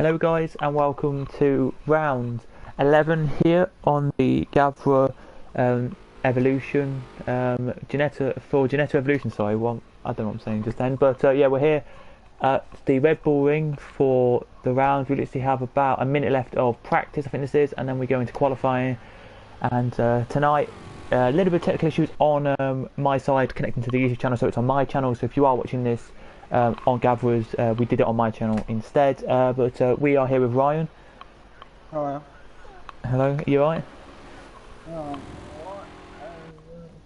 Hello guys and welcome to round 11 here on the Gavra Evolution, Ginetta Evolution, sorry, I don't know what I'm saying just then, but yeah, we're here at the Red Bull Ring for the round. We literally have about a minute left of practice, I think this is, and then we go into qualifying. And tonight, a little bit of technical issues on my side connecting to the YouTube channel, so it's on my channel, so if you are watching this on Gavra's, we did it on my channel instead, but we are here with Ryan. Hello. Hello, are you alright? Alright.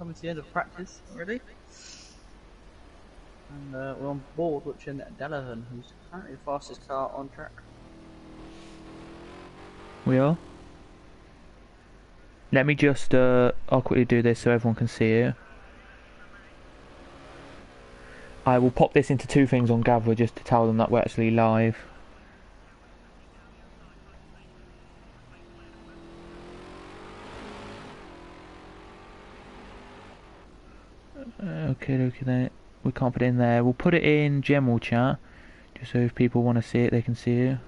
Coming to the end of practice already. And we're on board watching Delavan, who's currently the fastest car on track. We are? Let me just, I'll quickly do this so everyone can see it. I will pop this into two things on Gavra just to tell them that we're actually live. Okay, then we can't put it in there. We'll put it in general chat, just so if people want to see it, they can see it.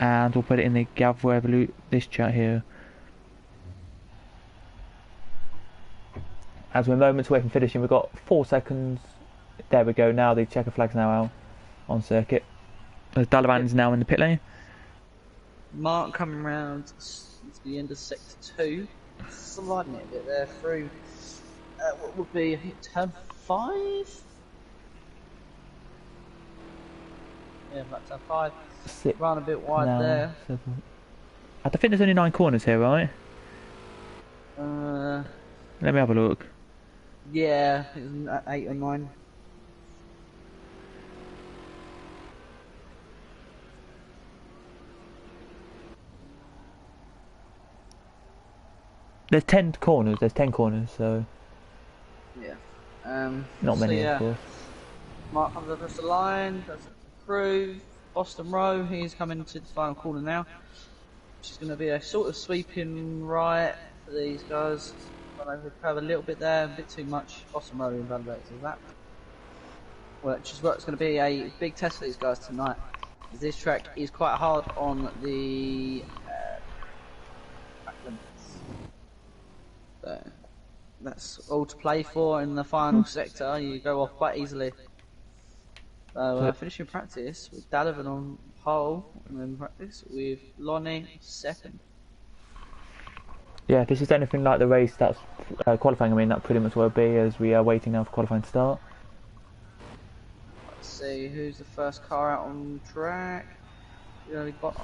And we'll put it in the Gavra this chat here. As we're moments away from finishing, we've got 4 seconds. There we go. Now the checker flag's now out on circuit. Dalavan is now in the pit lane. Mark coming round to the end of sector 2, sliding it a bit there through what would be, I think, turn 5? Yeah, about turn 5. Run a bit wide now, there. I think there's only 9 corners here, right? Let me have a look. Yeah, I think it's 8 or 9. There's 10 corners. So yeah. Not many, yeah. of course. Mark comes across the line, does it through Boston Row. He's coming to the final corner now, which is going to be a sort of sweeping right for these guys. I know we have a little bit there, a bit too much. Boston Row invalidates that. Which is what's going to be a big test for these guys tonight. This track is quite hard on the track limits. So that's all to play for in the final sector. You go off quite easily. So finishing practice with Dalavan on pole, and then practice with Lonnie second. Yeah, this is anything like the race that's qualifying. I mean, that pretty much will be, as we are waiting now for qualifying to start. Let's see who's the first car out on track. You know,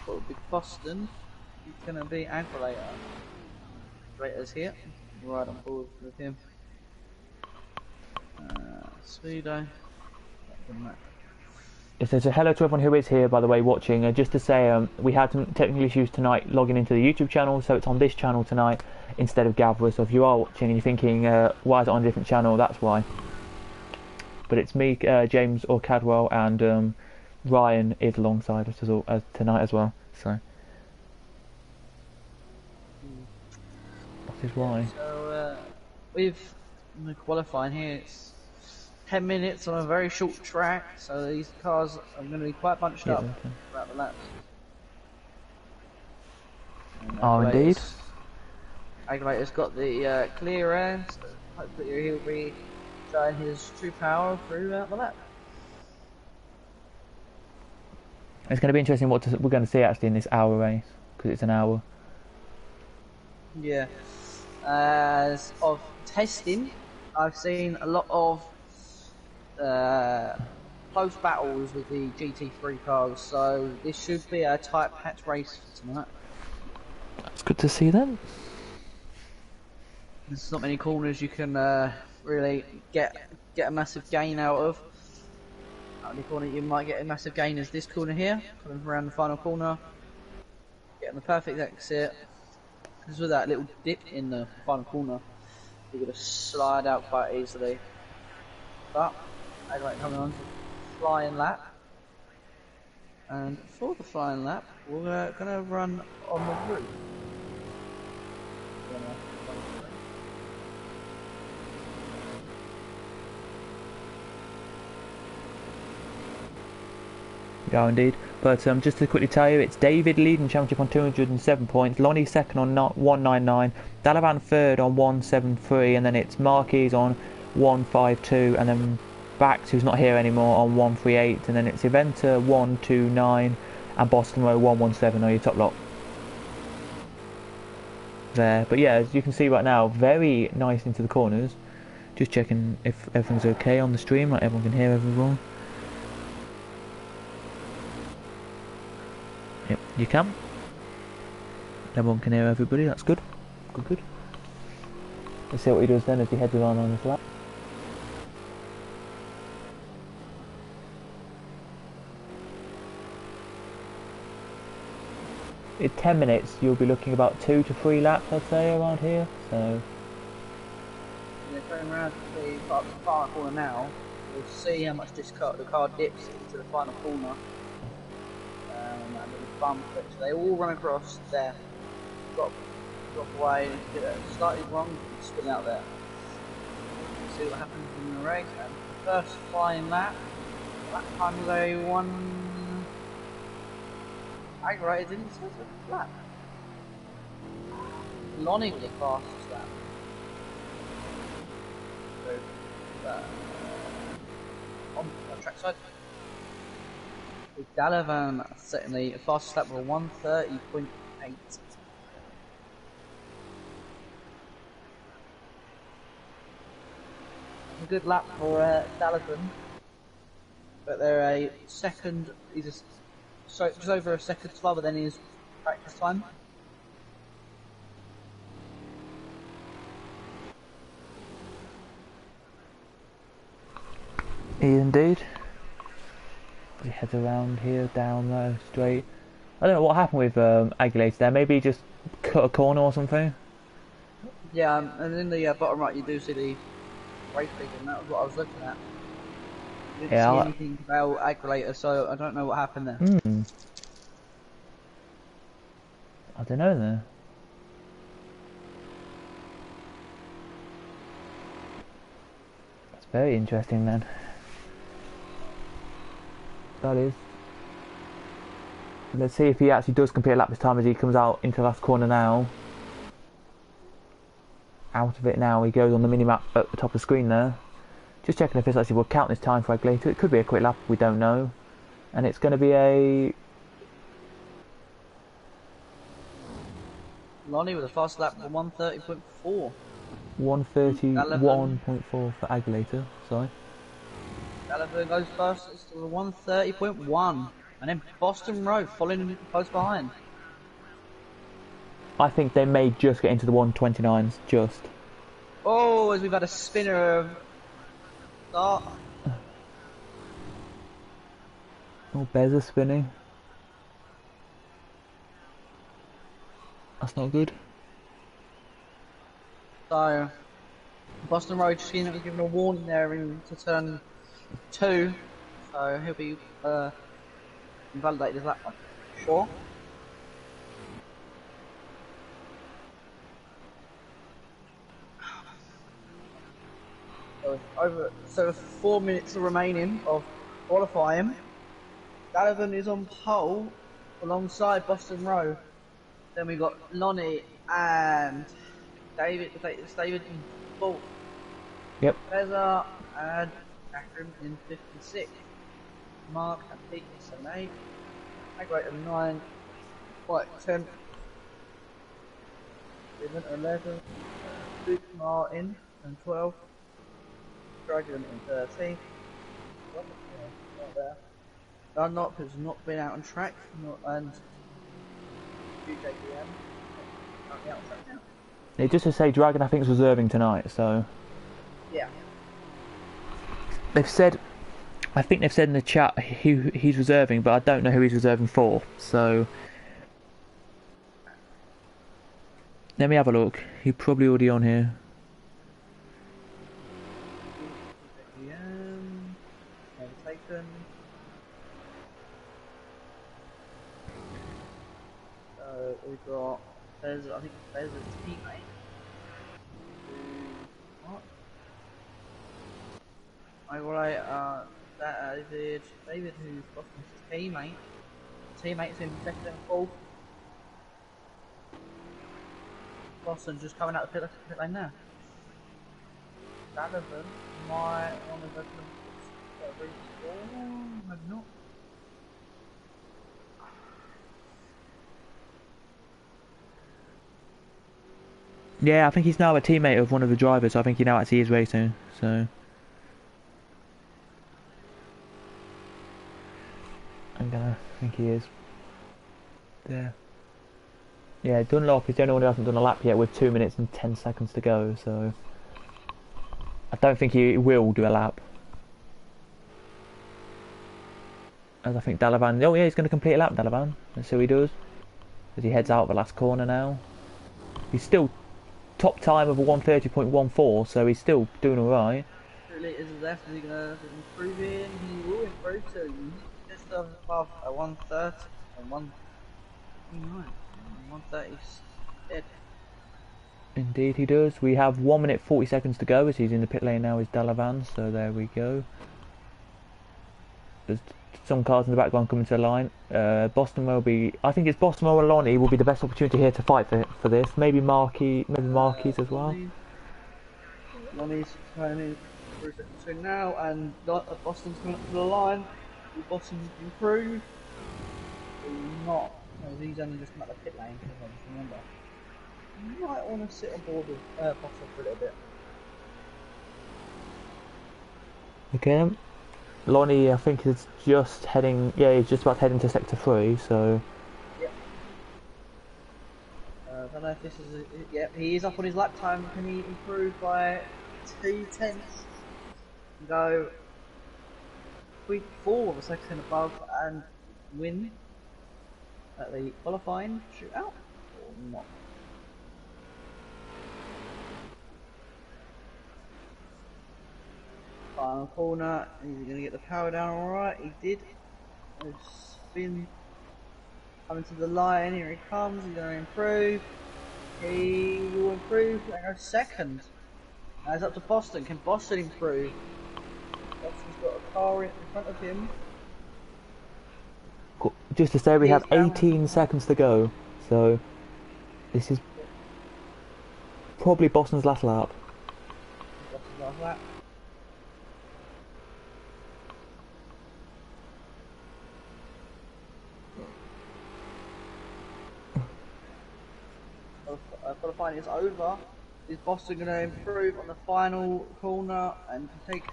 will be Boston. He's gonna be Aguilera. Aguilera's here. Right on board with him. Speedo. It says a hello to everyone who is here, by the way, watching. Just to say, we had some technical issues tonight logging into the YouTube channel, so it's on this channel tonight instead of Gavra. So if you are watching and you're thinking, why is it on a different channel, that's why. But it's me, James or Cadwell, and Ryan is alongside us as tonight as well. So that is why. So we've qualifying here. It's 10 minutes on a very short track, so these cars are going to be quite bunched up throughout the laps. Oh, indeed. Aguilera's got the clear air, so hopefully he'll be showing his true power throughout the lap. It's going to be interesting what we're going to see actually in this hour race, because it's an hour. Yeah. As of testing, I've seen a lot of close battles with the GT3 cars, so this should be a tight patch race for tonight. That's good to see then. There's not many corners you can really get a massive gain out of. The only corner you might get a massive gain is this corner here, coming around the final corner, getting the perfect exit. Because with that little dip in the final corner, you're going to slide out quite easily. But Aguilera coming on to the flying lap, and for the flying lap, we're going to run on the roof. Yeah, indeed. But just to quickly tell you, it's David leading the championship on 207 points, Lonnie second on 199, Dalavan third on 173, and then it's Marquis on 152, and then Bax, who's not here anymore, on 138, and then it's Eventer 129, and Boston Row 117 are your top lot there. But yeah, as you can see right now, very nice into the corners. Just checking if everything's okay on the stream, like everyone can hear everyone. Yep, you can. Everyone can hear everybody, that's good. Good, good. Let's see what he does then as he heads around on his lap. In 10 minutes, you'll be looking about 2 to 3 laps, I'd say, around here. So, Yeah, going around the final corner now, we'll see how much the car dips into the final corner. That little bump, which they all run across there. Drop away, get it slightly wrong, and spin out there. See what happens in the race. And the first flying lap, that time was a one. Aggravated didn't say a lap. Lonnie was the fastest lap. So, on the trackside. With Dalavan certainly fastest lap of 1:30.8. A good lap for Dalavan, but they're a second. He's just over a second slower than his practice time. indeed. He heads around here, down there, straight. I don't know what happened with Aguilera there. Maybe he just cut a corner or something. Yeah, and in the bottom right you do see the race figure, and that was what I was looking at. I didn't see anything about Aguilera, so I don't know what happened there. I don't know there. That's very interesting then. That is. Let's see if he actually does complete a lap this time as he comes out into the last corner now. Out of it now, he goes on the mini-map at the top of the screen there. Just checking if this actually will count this time for Aguilera. It could be a quick lap, we don't know. And it's going to be a... Lonnie with a fast lap of 1:30.4. 1:31.4 for Aguilera, sorry. Gavra goes first, it's to 1:30.1, and then Boston Road following close behind. I think they may just get into the 1:29s, just. Oh, as we've had a spinner start. Oh, Bez spinning. That's not good. So, Boston Road just given a warning there into turn 2, so he'll be invalidated as that one. Sure. So 4 minutes remaining of qualifying. Dalavan is on pole alongside Boston Road. Then we got Lonnie and David in fourth. Yep. Reza and Akram in 56. Mark and Pete in 7-8. Aggrate at 9. White 10. Steven 11. Luke Martin and 12. Dragon in 13. Not there. Dunlop has not been out on track, and UJDM currently out on track now. Yeah, just to say, Dragon I think is reserving tonight, so. Yeah. They've said, I think they've said in the chat he's reserving, but I don't know who he's reserving for, so. Let me have a look. He's probably already on here. Taken. So we've got Bez, I think Bez's teammate. What? Alright, David, who's Boston's teammate. Teammates in second and fourth. Boston just coming out the pit lane now. Sullivan might want to go to maybe not. Yeah, I think he's now a teammate of one of the drivers. I think he now actually is racing. So I think he is. There. Yeah, Dunlop is the only one who hasn't done a lap yet with 2 minutes and 10 seconds to go. So I don't think he will do a lap. As I think Dalavan, oh yeah, he's going to complete a lap, Dalavan. Let's see what he does. As he heads out the last corner now. He's still top time of a 1:30.14, so he's still doing alright. 2 litres left, is he going to improve in? He will improve to just above a 1:30 and 1:29. 1:30 dead. Indeed he does. We have 1 minute 40 seconds to go as he's in the pit lane now is Dalavan, so there we go. There's some cars in the background coming to the line. Boston will be, I think it's Boston or Lonnie will be the best opportunity here to fight for this. Maybe Marquis as well. Lonnie's turning through now, and Boston's coming up to the line. Will Boston improve? Or not? No, he's only just come out the pit lane, I just remember. You might want to sit on board with Boston for a little bit. Okay. Lonnie, I think, is just heading. Yeah, he's just about to head into sector 3. So. Yep. I don't know if this is. Yep, he is up on his lap time. Can he improve by 2/10? Go 4 of a second above and win at the qualifying shootout or not? Final corner, is he going to get the power down alright? He did. Spin coming to the line, here he comes, he's going to improve. He will improve and go second. Now it's up to Boston, can Boston improve? Boston's got a car in front of him. Just to say, we have 18 seconds to go, so this is probably Boston's last lap. Boston's last lap. Qualifying is over. Is Boston going to improve on the final corner and take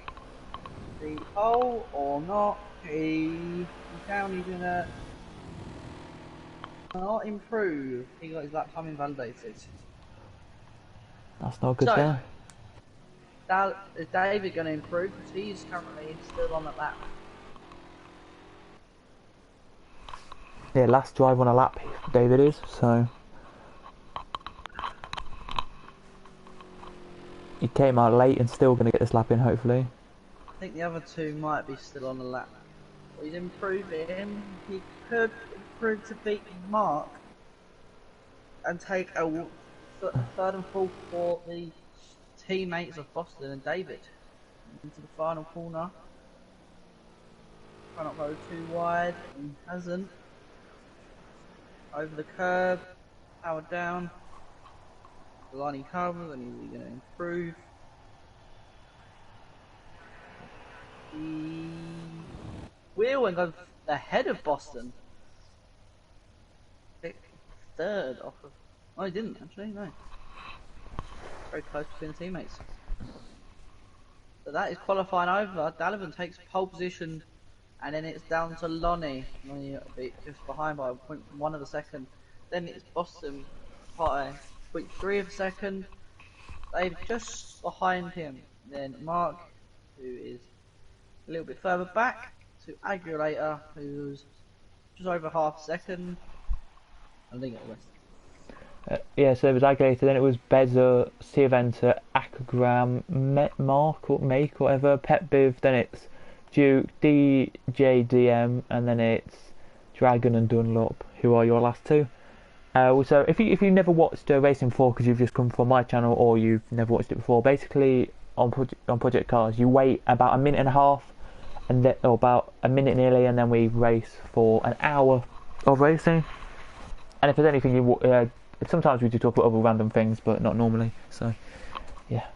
the pole or not? He's down, he's going to not improve. He got his lap time invalidated. That's not good there. Is David going to improve? Because he's currently still on the lap. Yeah, last drive on a lap, David is, so. He came out late and still going to get this lap in, hopefully. I think the other two might be still on the lap. But he's improving. He could improve to beat Mark and take a third and fourth for the teammates of Boston and David into the final corner. Try not to go too wide, and hasn't. Over the curb, power down. The line he comes, and he's going to improve. He will and go ahead of Boston. Third off of. Oh, he didn't actually, no. Very close between the teammates. So that is qualifying over. Dalavan takes pole position, and then it's down to Lonnie. Lonnie a bit just behind by 0.1 of a second. Then it's Boston by 0.3 of a second. Dave just behind him. Then Mark, who is a little bit further back, to Agulator, who's just over half a second. I think it was. Yeah, so there was Agulator, then it was Beza, Siaventa, Akagram, Mark or Make, whatever, Pet Biv, then it's Duke, DJDM, and then it's Dragon and Dunlop, who are your last two. So if you never watched Racing 4 because you've just come from my channel or you've never watched it before, basically on Project Cars you wait about a minute and a half and then or about a minute nearly, and then we race for an hour of racing. And if there's anything sometimes we do talk about other random things, but not normally. So, yeah.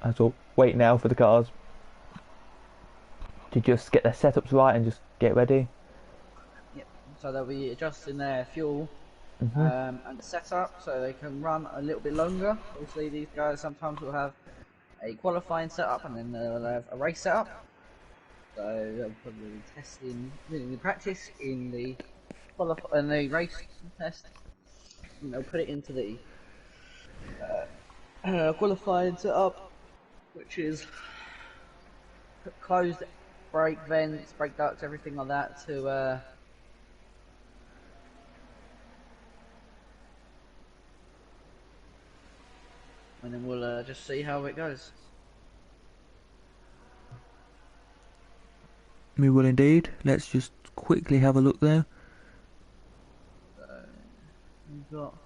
As we'll wait now for the cars to just get their setups right and just get ready. Yep. So they'll be adjusting their fuel Mm-hmm. and the setup so they can run a little bit longer. Obviously, these guys sometimes will have a qualifying setup and then they'll have a race setup. So they'll probably be testing, doing the practice in the race test, and they'll put it into the qualifying setup, which is closed brake vents, brake ducts, everything like that to and then we'll just see how it goes. We will indeed. Let's just quickly have a look there. So we've got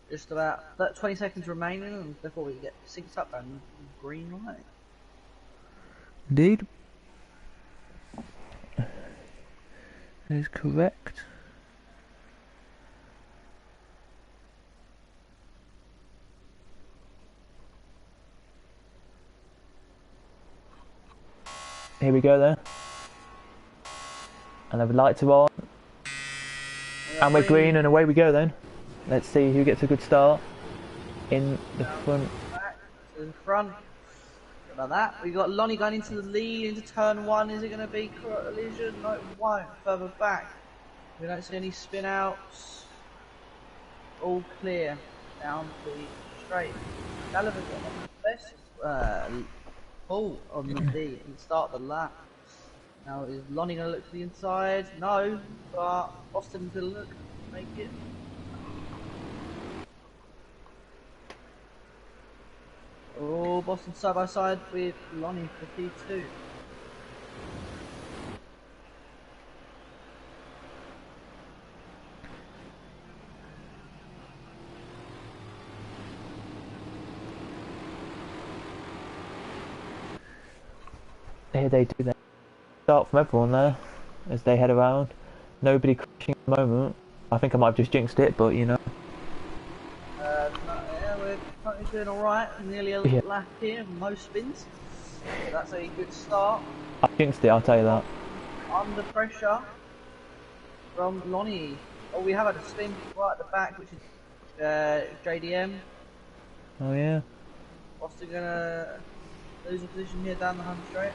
just about 20 seconds remaining before we get synced up and green light. Indeed. That is correct. Here we go then. And the lights are on. And we're green and away we go then. Let's see who gets a good start in the front. Back to the front. About that. We got Lonnie going into the lead into turn one. Is it going to be collision? No, it won't. Further back. We don't see any spin outs. All clear down the straight. Gallagher got on the best pull on the D and start the lap. Now is Lonnie going to look to the inside? No, but Boston's going to look, make it. Oh, Boston side by side with Lonnie for P2. Here they do their start from everyone there as they head around. Nobody crashing at the moment. I think I might have just jinxed it, but you know. Yeah, we're currently doing alright. Nearly a lap here, no spins. So that's a good start. I jinxed it, I'll tell you that. Under pressure from Lonnie. Oh, we have had a spin right at the back, which is JDM. Oh yeah. Boston gonna lose a position here down the home straight.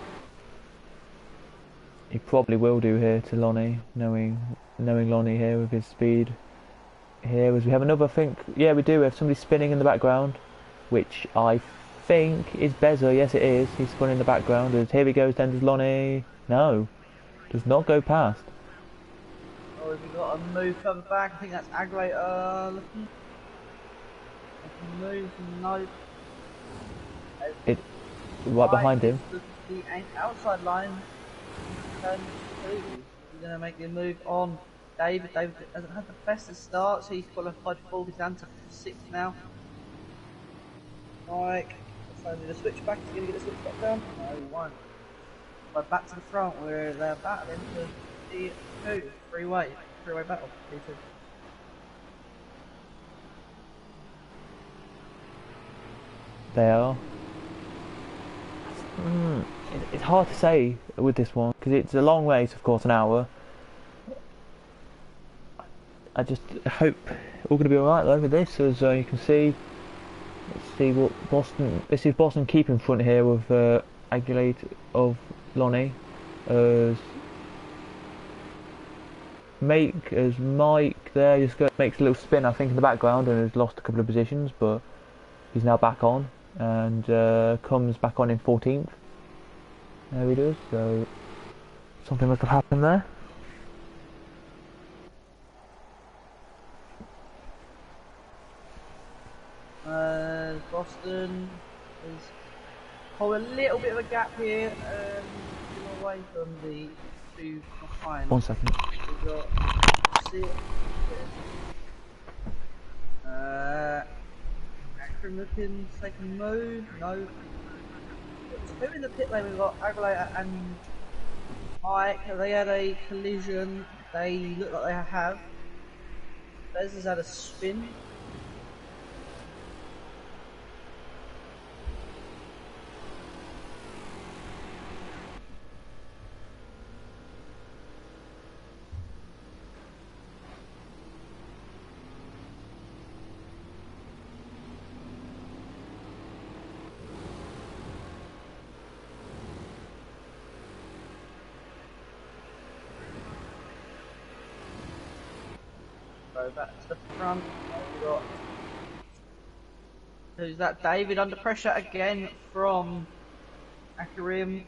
He probably will do here to Lonnie, knowing Lonnie here with his speed. Here as we have another thing. Yeah, we do. We have somebody spinning in the background, which I think is Bezer. Yes, it is. He's spun in the background. As here he goes. Then does Lonnie? No, does not go past. Oh, have we got a move further back? I think that's Aggravator looking. Move, no. It right behind him. The outside line. Turn two. He's going to make the move on David. David hasn't had the best of starts. He's qualified fourth. He's down to sixth now. Mike, finally the switch back. He's going to get the switch back down. No, he won't. But back to the front where they're battling for P2. Three-way battle. P2. They are. It's hard to say with this one because it's a long race, of course, an hour. I just hope all going to be alright though with this, as you can see. Let's see what Boston. This is Boston keeping front here with Aguilate of Lonnie, as Mike there just makes a little spin, I think, in the background and has lost a couple of positions, but he's now back on and comes back on in 14th. There he does. So something must have happened there. Boston is a little bit of a gap here, away from the two behind. 1 second. We've got Akram looking to take a move. No. Two in the pit lane. We've got Aguilera and Mike. They had a collision. They look like they have. Bez has had a spin. Go back to the front. We've got, who's that? David under pressure again from Akarim.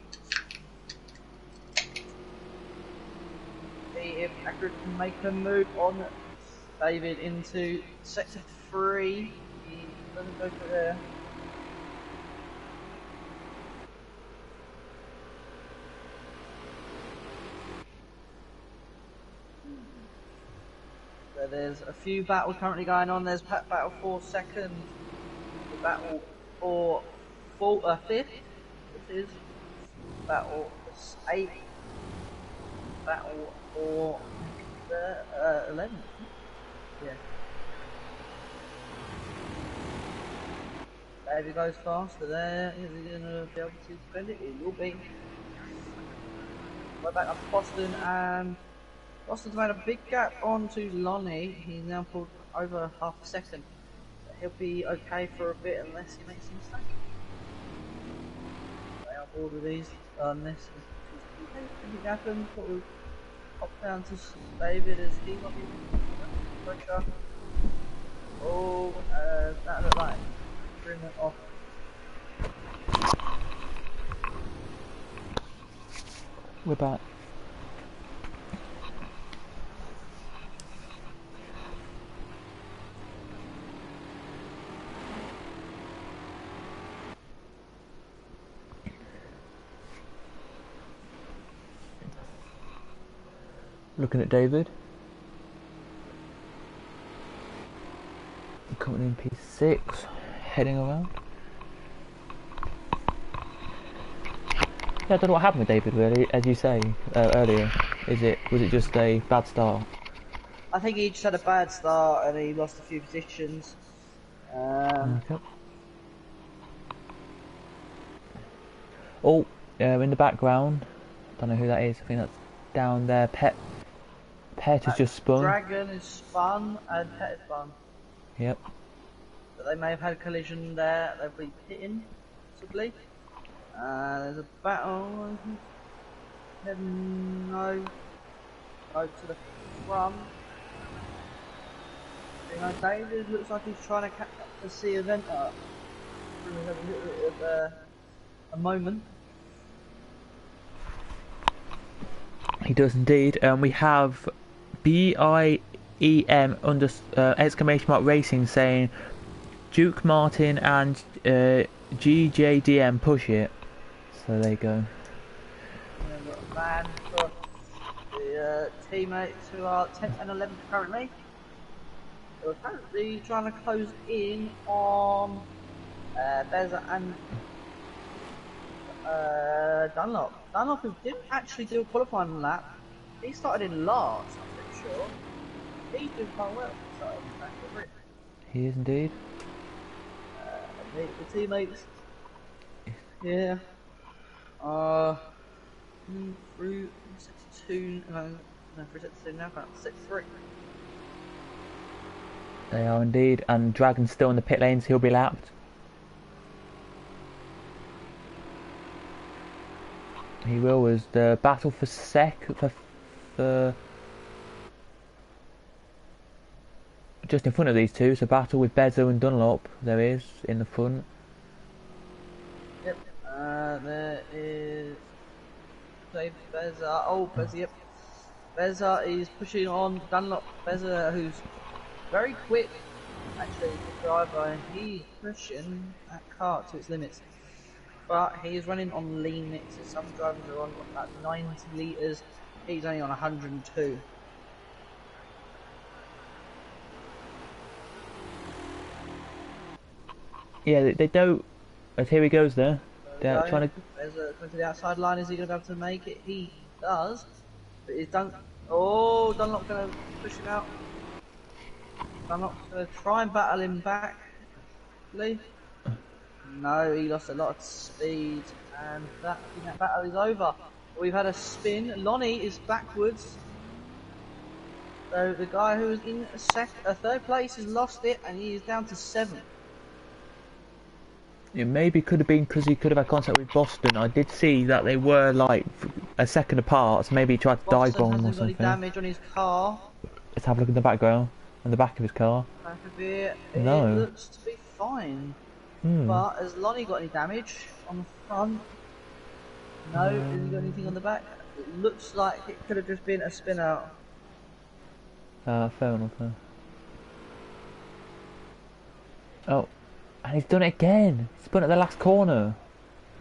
See if Akarim can make a move on David into sector 3. He doesn't go for there. So there's a few battles currently going on. There's battle for second, the battle for 5th, this is battle for 8th, battle for the 11th. Yeah. David goes faster there. Is he going to be able to defend it? He will be. We're back up to Boston, and Boston's made a big gap onto Lonnie. He's now pulled over half a second. But he'll be okay for a bit unless he makes a mistake. They are bored with these. Unless anything happens, what will pop down to David as he might be pressure. Oh, that looked like bring it off. We're back. Looking at David. Coming in P6, heading around. Yeah, I don't know what happened with David really, as you say earlier. Was it just a bad start? I think he just had a bad start and he lost a few positions. Okay. Oh, in the background, don't know who that is. I think that's down there. Pet has just spun. Dragon is spun and Pet is spun. Yep. But they may have had a collision there. They'll be pitting, possibly. There's a battle. No. Go to the front. You know, David looks like he's trying to catch up to see Ginetta. We have a little bit of a moment. He does indeed. We have BIEM under exclamation mark racing saying Duke Martin and GJDM push it. So there you go. And we've got a van for the teammates who are 10th and 11th currently. They're apparently trying to close in on Beza and Dunlop. Dunlop, who didn't actually do a qualifying lap, he started in last, I'm pretty sure. He's doing quite well. He is indeed. The teammates, yeah, through sector 2, no, through sector 2 now, sector 3. They are indeed, and Dragon's still in the pit lanes. He'll be lapped. He will. As the battle for for just in front of these two. It's a battle with Bezo and Dunlop. There is in the front. Yep. There is Beza. Oh, Beza. Yep. Beza is pushing on Dunlop. Beza, who's very quick, actually, the driver, and he's pushing that car to its limits. But he is running on lean mixes. Some drivers are on about 90 litres. He's only on 102. Yeah, they don't. As here he goes there. There They're we go. trying to. There's a going to the outside line. Is he going to be able to make it? He does. But he's done. Oh, Dunlop's going to push him out. Dunlop's going to try and battle him back. Lee? No, he lost a lot of speed, and I think that battle is over. We've had a spin. Lonnie is backwards. So the guy who was in third place has lost it, and he is down to 7th. It maybe could have been because he could have had contact with Boston. I did see that they were like a second apart, so maybe he tried to dive Boston bomb or hasn't got any something. damage on his car. Let's have a look in the background, in the back of his car. Back of it, No. it looks to be fine. Hmm. But has Lonnie got any damage on the front? No. Has he got anything on the back? It looks like it could have just been a spin out. Fair enough. Oh, and he's done it again. He's spun at the last corner.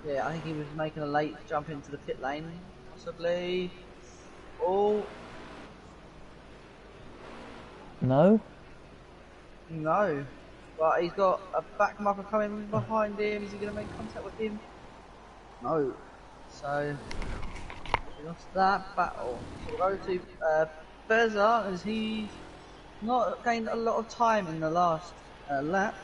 Yeah, I think he was making a late jump into the pit lane, possibly. Oh. No. No. But he's got a back marker coming behind him. Is he going to make contact with him? No. So, he lost that battle. So we'll go to Beza, as he's not gained a lot of time in the last lap.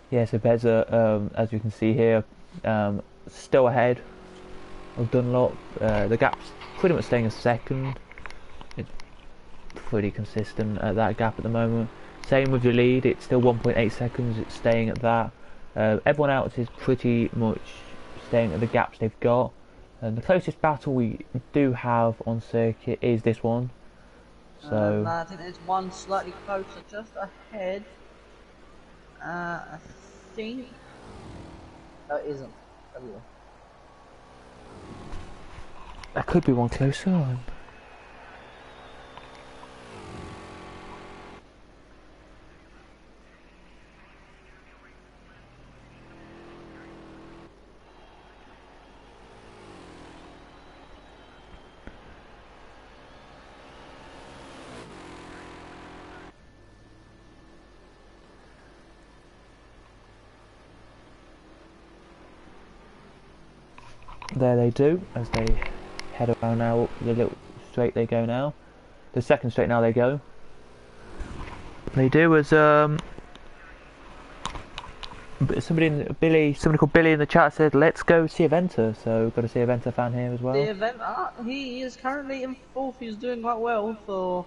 Yeah, so Beza, as you can see here, still ahead of Dunlop. The gap's pretty much staying a second. It's pretty consistent at that gap at the moment. Same with the lead, it's still 1.8 seconds, it's staying at that. Everyone else is pretty much staying at the gaps they've got. The closest battle we do have on circuit is this one. So I think there's one slightly closer, just ahead. I think. No, it isn't. there could be one closer. There they do, as they head around now, up the little straight they go now. The second straight now they go. They do as somebody called Billy in the chat said, let's go see Aventa. So got to see Aventa fan here as well. The event, he is currently in 4th. He's doing quite well for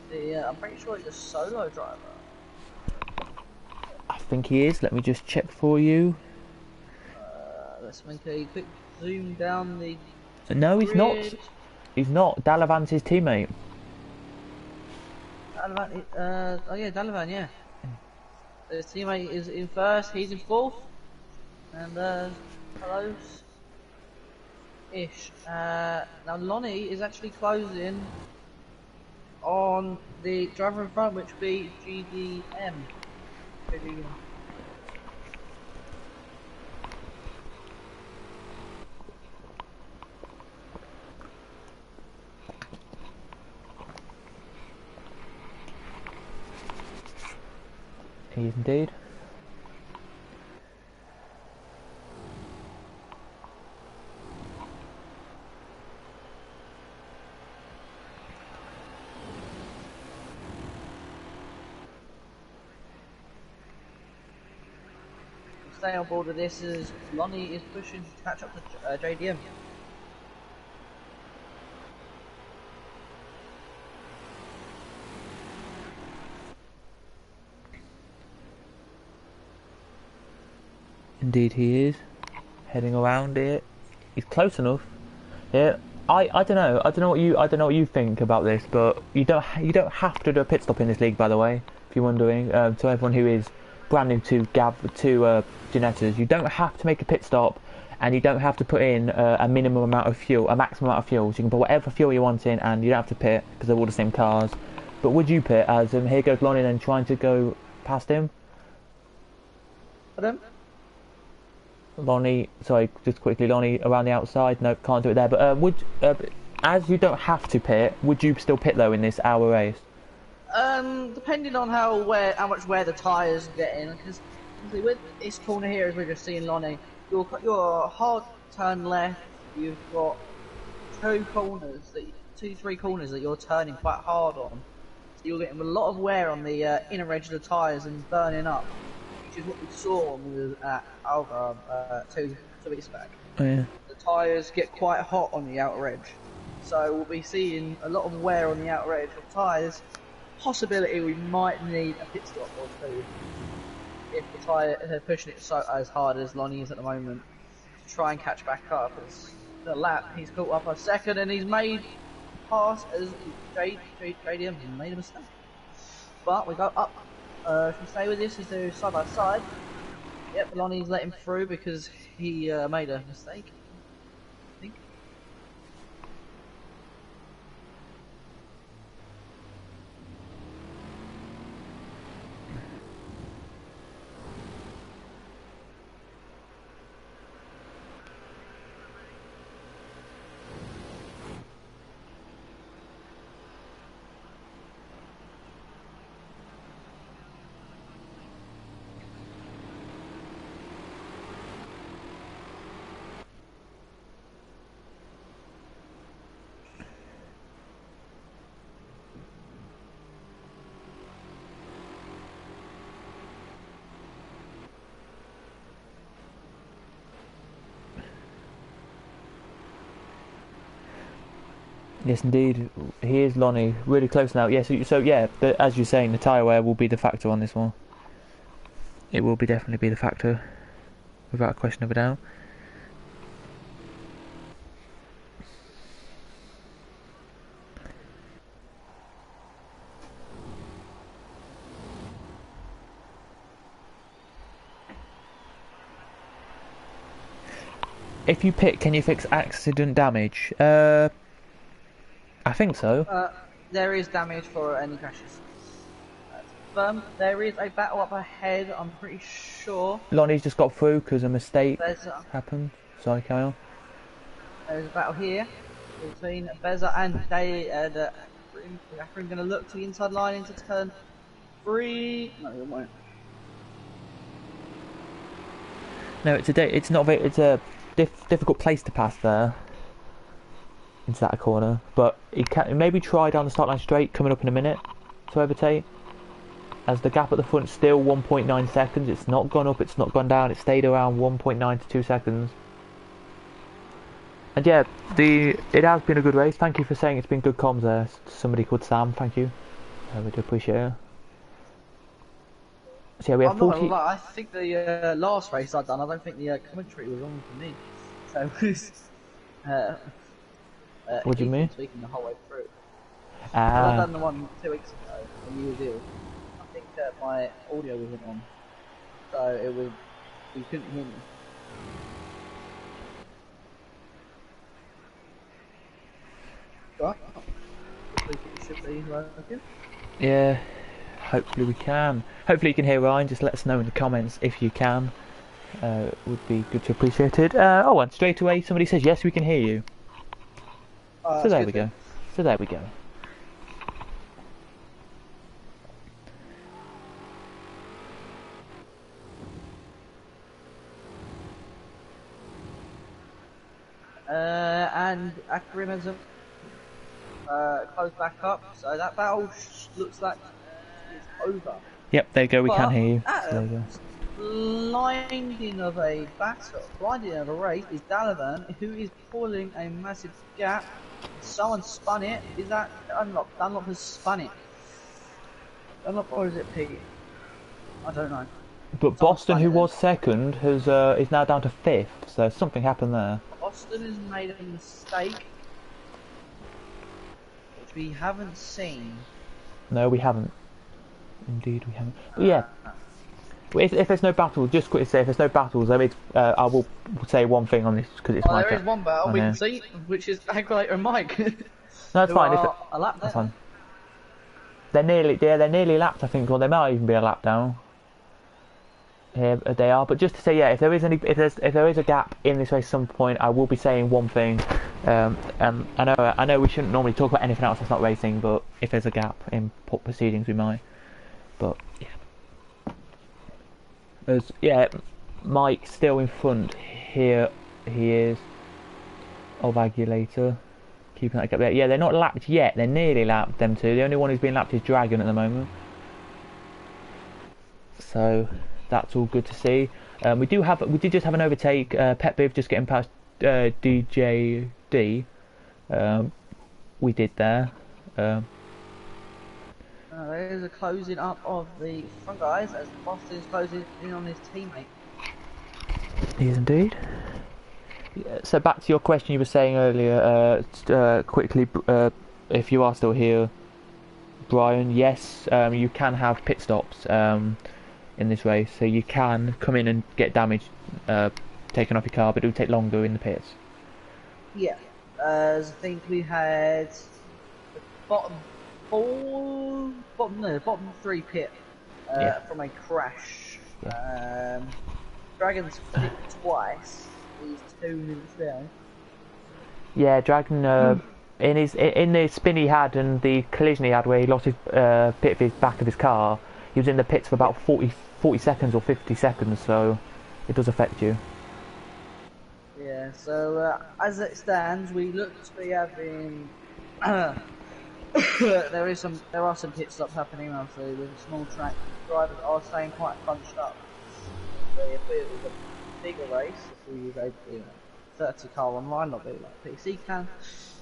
the. I'm pretty sure he's a solo driver. I think he is. Let me just check for you. Let's make a quick zoom down the. No, he's not. grid. He's not. Dalavan's his teammate. Dalavan, oh yeah, Dalavan, yeah. His teammate is in 1st, he's in 4th. And close-ish. Now Lonnie is actually closing on the driver in front, which would be GDM. He is indeed. Stay on board with this as Lonnie is pushing to catch up to JDM. Indeed he is. Heading around it. He's close enough. Yeah. I don't know. I don't know what you think about this, but you don't have to do a pit stop in this league, by the way. If you're wondering, to everyone who is brand new to Ginetta's, you don't have to make a pit stop, and you don't have to put in a minimum amount of fuel, a maximum amount of fuel. So you can put whatever fuel you want in, and you don't have to pit because they're all the same cars. But would you pit? As here goes Lonnie, then trying to go past him. Pardon? Lonnie, sorry, just quickly, Lonnie around the outside. No, can't do it there. But as you don't have to pit, would you still pit though in this hour race? Depending on how much wear the tyres get in, because with this corner here, as we're just seeing Lonnie, your hard turn left, you've got three corners that you're turning quite hard on. So you're getting a lot of wear on the inner edge of the tyres and burning up, which is what we saw with Gavra 2 weeks back. Oh, yeah. The tyres get quite hot on the outer edge, so we'll be seeing a lot of wear on the outer edge of tyres. Possibility we might need a pit stop or two if the tyre are pushing it as hard as Lonnie is at the moment to try and catch back up. As the lap, he's caught up a second and he's made a pass as JDM made a mistake. But we go up. If we stay with this, is do side by side. Yep, Lonnie's let him through because he made a mistake, I think. Yes, indeed. He is Lonnie. Really close now. Yeah, so yeah, as you're saying, the tyre wear will be the factor on this one. It will definitely be the factor, without a question of a doubt. If you pit, can you fix accident damage? I think so. There is damage for any crashes. There is a battle up ahead, I'm pretty sure. Lonnie's just got through because a mistake happened. Sorry, carry on. There's a battle here between Beza and Gavra. Gavra's going to look to the inside line into turn 3. No, it won't. No, it's a difficult place to pass there. Into that corner, but he can maybe try down the start line straight, coming up in a minute to overtake. As the gap at the front still 1.9 seconds, it's not gone up, it's not gone down, it stayed around 1.9 to 2 seconds. And yeah, it has been a good race. Thank you for saying it's been good comms there. Somebody called Sam, thank you. We do appreciate it. So yeah, we have 40. I think the last race I'd done, I don't think the commentary was on for me. So it was. What do you mean? Speaking the whole way through. I've done the one 2 weeks ago when you were ill. I think my audio wasn't on, so you couldn't hear me. Right. Hopefully it should be working. Yeah, hopefully we can. Hopefully you can hear Ryan. Just let us know in the comments if you can. Would be good to appreciate it. Oh, and straight away somebody says yes, we can hear you. So there we go. So there we go. And Akrimazm close back up, so that battle looks like it's over. Yep, there you go, we can hear you. So there you go. Blinding of a battle, blinding of a race is Dalavan, who is pulling a massive gap. Someone spun it. Is that Dunlop? Dunlop has spun it. Dunlop, or is it Pete? I don't know. But Boston, who was second, is now down to 5th, so something happened there. Boston has made a mistake. we haven't seen. No, we haven't. Indeed, we haven't. But yeah, if there's no battles, just quickly say if there's no battles, then I will say one thing on this because it's my There is one battle we can see, which is Agulator and Mike. No, it's fine. A lap that's down. fine. They're nearly lapped, I think, or they might even be a lap down. Here they are, but just to say, yeah, if there is a gap in this race at some point, I will be saying one thing. And I know we shouldn't normally talk about anything else that's not racing, but if there's a gap in proceedings, we might. But yeah, Mike's still in front. Here he is of Agulator. Keeping that gap there. Yeah, they're not lapped yet. They're nearly lapped, them two. The only one who's been lapped is Dragon at the moment. So that's all good to see. We did just have an overtake. Pet Biv just getting past DJD. We did there. There's a closing up of the front guys as Boston's closing in on his teammate. He is indeed. So back to your question you were saying earlier, quickly, if you are still here, Brian, yes, you can have pit stops in this race, so you can come in and get damage taken off your car, but it will take longer in the pits. Yeah, I think we had the bottom three pit from a crash. Yeah. Dragon's pit twice. He's 2 minutes down. Yeah, Dragon in the spin he had and the collision he had where he lost his pit of his back of his car, he was in the pits for about 40 seconds or 50 seconds, so it does affect you. Yeah, so as it stands, we look to be having there are some pit stops happening, obviously, with a small track. Drivers are staying quite bunched up. So if it was a bigger race, if we was able to 30 car online, not really like PC can,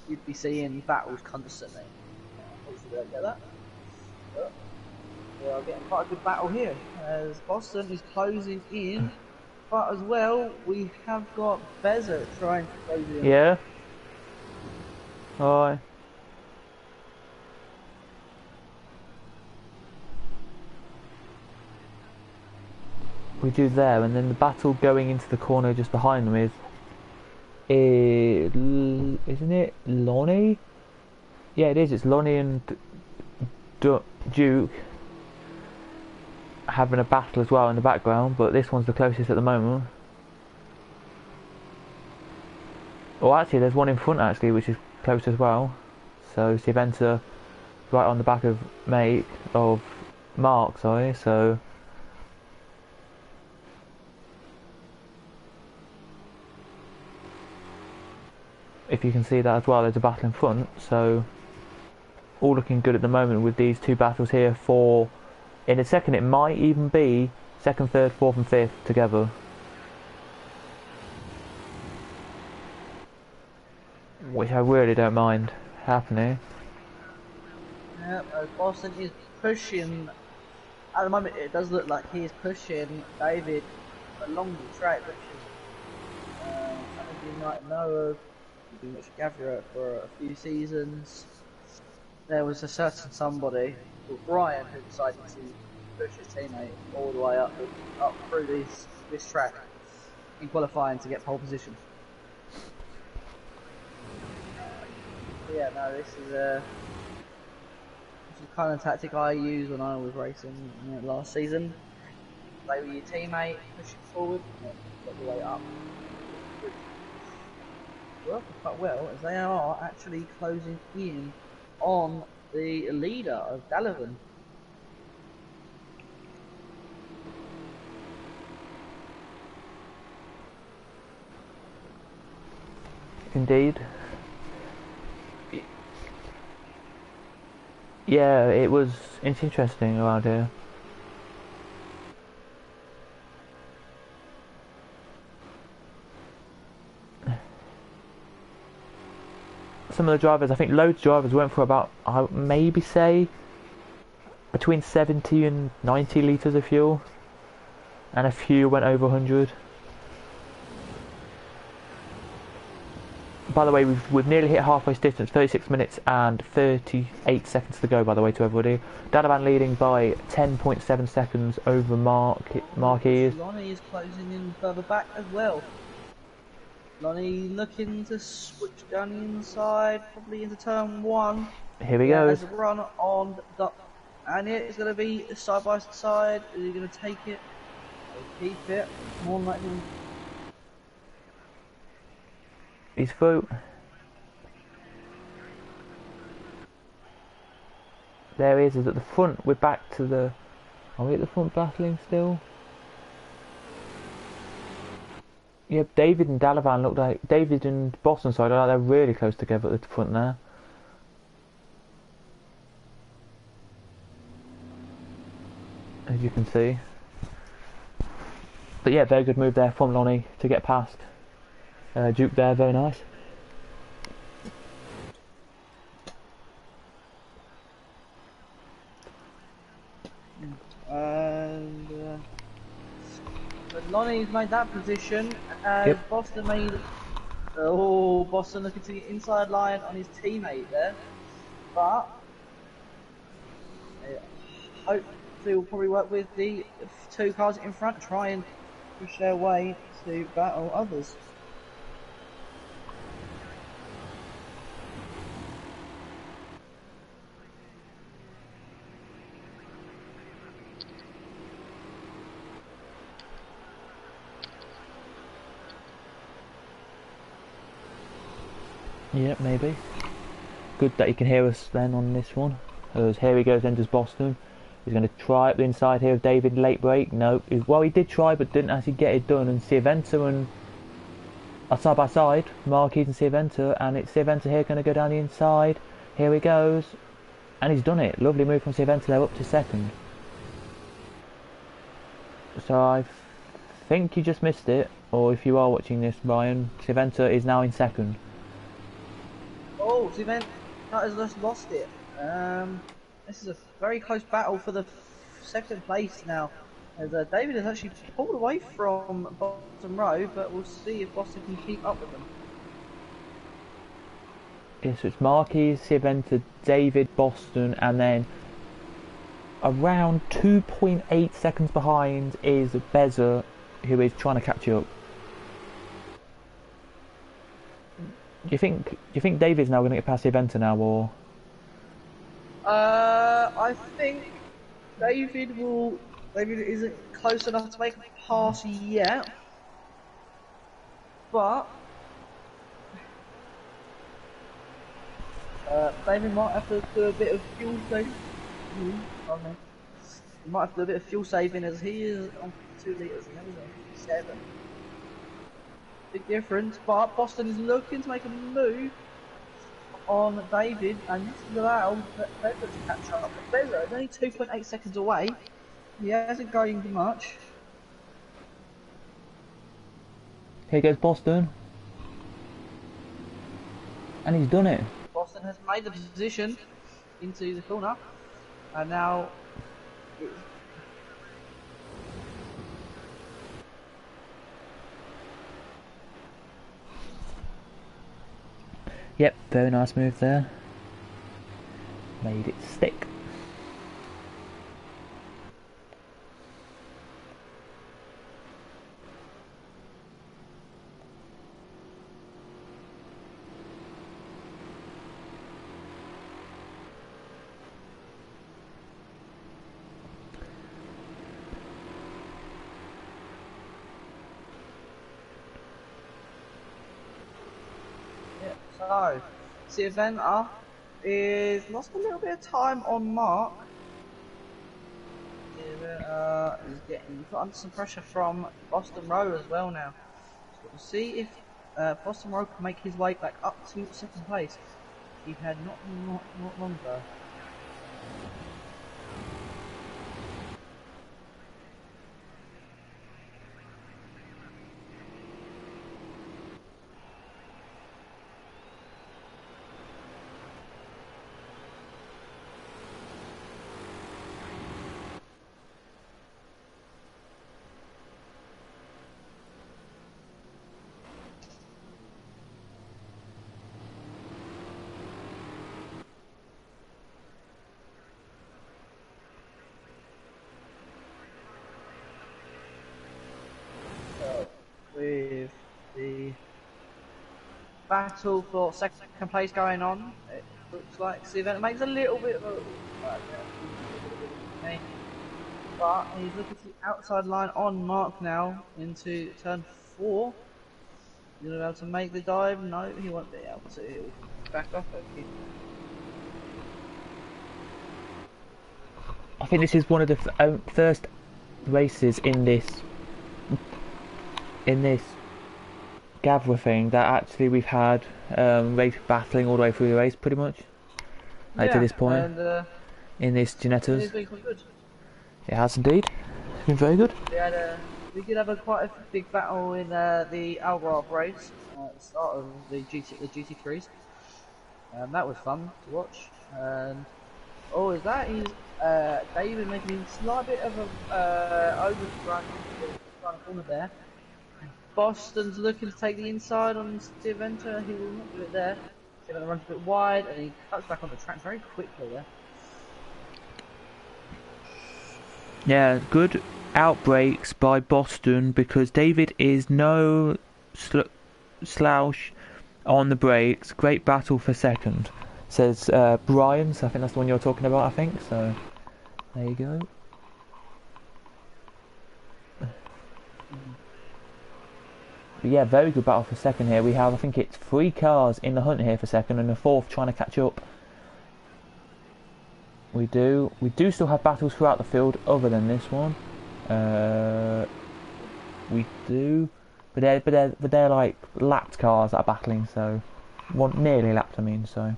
you'd be seeing battles constantly. Obviously we don't get that. But we are getting quite a good battle here, as Boston is closing in, but as well, we have got Beza trying to close in. Yeah. Alright. We do there, and then the battle going into the corner just behind them isn't it Lonnie? Yeah, it is. It's Lonnie and Duke having a battle as well in the background, but this one's the closest at the moment. Oh, actually, there's one in front actually, which is close as well. So Siventa right on the back of Mark, sorry. So. If you can see that as well, there's a battle in front, so all looking good at the moment with these two battles here. In a second it might even be second, third, fourth and fifth together, which I really don't mind happening. Yep, Boston is pushing, at the moment it does look like he is pushing David along the track, which is something you might know of. Been watching Gavra for a few seasons. There was a certain somebody called Brian who decided to push his teammate all the way up through this track in qualifying to get pole position. Yeah, no, this is the kind of tactic I used when I was racing last season. Play with your teammate, push it forward, get the way up. Working quite well, as they are actually closing in on the leader of Dalavan. Indeed. Yeah, it's interesting around here. Some of the drivers, I think loads of drivers went for about, maybe say, between 70 and 90 litres of fuel. And a few went over 100. by the way, we've nearly hit halfway distance. 36 minutes and 38 seconds to go. By the way, to everybody, Dalavan leading by 10.7 seconds over Marquez. Lonnie is closing in further back as well. Lonnie looking to switch down the inside, probably into turn 1. Here we go. Has a run on the, and it's going to be side by side. Is he going to take it? He'll keep it. More than likely. He's through. There he is at the front. We're back to the... Are we at the front battling still? Yep, David and Dalavan look like... David and Boston side look like they're really close together at the front there. As you can see. But yeah, very good move there from Lonnie to get past Duke there, very nice. And but Lonnie's made that position, and Yep. Boston made. Oh, Boston looking to the inside line on his teammate there, but hopefully will probably work with the 2 cars in front, try and push their way to battle others. Yep, maybe. Good that you can hear us then on this one. As here he goes, enters Boston. He's going to try up the inside here of David, late break. No, well he did try but didn't actually get it done. And Ciaventa and are side by side, Marquez and Ciaventa, and it's Ciaventa here going to go down the inside. Here he goes, and he's done it. Lovely move from Ciaventa there up to second. So I think you just missed it, or if you are watching this, Ryan, Ciaventa is now in second. Oh, Ciaventa has just lost it. This is a very close battle for the second place now. As David has actually pulled away from Boston Row, but we'll see if Boston can keep up with them. Yeah, so it's Marquez, Ciaventa, David, Boston, and then around 2.8 seconds behind is Beza, who is trying to catch up. Do you think David's now going to get past Ciaventa now, or? I think David isn't close enough to make a pass yet, but David might have to do a bit of fuel saving. He might have to do a bit of fuel saving as he is on 2 litres and he's on 7. Big difference, but Boston is looking to make a move on David, and this is allowed Beza to catch up. But Beza is only 2.8 seconds away. He hasn't gained much. Here goes Boston. And he's done it. Boston has made the position into the corner, and now Yep, very nice move there. Made it stick. so Ciaventa is lost a little bit of time on Mark. Ciaventa is getting put under some pressure from Boston Row as well now. So we'll see if Boston Row can make his way back up to second place. He had not long ago. battle for second place going on. It looks like the event makes a little bit of a but he's looking to the outside line on Mark now into turn 4. He's going to be able to make the dive. No, he won't be able to. He'll back off. Okay. I think this is one of the first races in this Gavra thing that actually we've had race battling all the way through the race, pretty much. Like to this point, and, in this Ginetta's. it's been quite good. It has indeed. It's been very good. We did have quite a big battle in the Algarve race at the start of the GT3s. That was fun to watch. And is that is David making a slight bit of a overrun into the front corner there. Boston's looking to take the inside on Ginetta. He will not do it there. Ginetta runs a bit wide and he cuts back on the track very quickly there. Yeah, good outbreaks by Boston because David is no slouch on the brakes. Great battle for second, says Brian. So I think that's the one you're talking about. I think so. There you go. But yeah, very good battle for second here. We have, I think it's 3 cars in the hunt here for second and a 4th trying to catch up. We do still have battles throughout the field other than this one. We do, but they're like lapped cars that are battling, so nearly lapped. I mean, so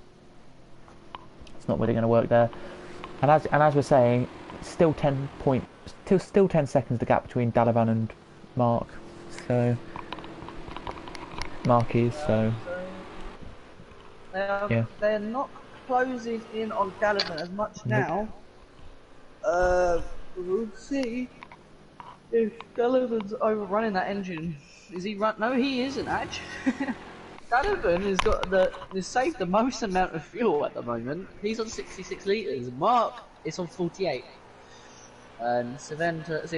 it's not really going to work there. And as we're saying, still 10 seconds the gap between Dalavan and Mark. So Marquis. So yeah, they're not closing in on Dalavan as much now. We'll see if Dalavan's overrunning that engine. Is he run? No, he isn't actually. Dalavan has got has saved the most amount of fuel at the moment. He's on 66 litres. Mark is on 48. And Ginetta is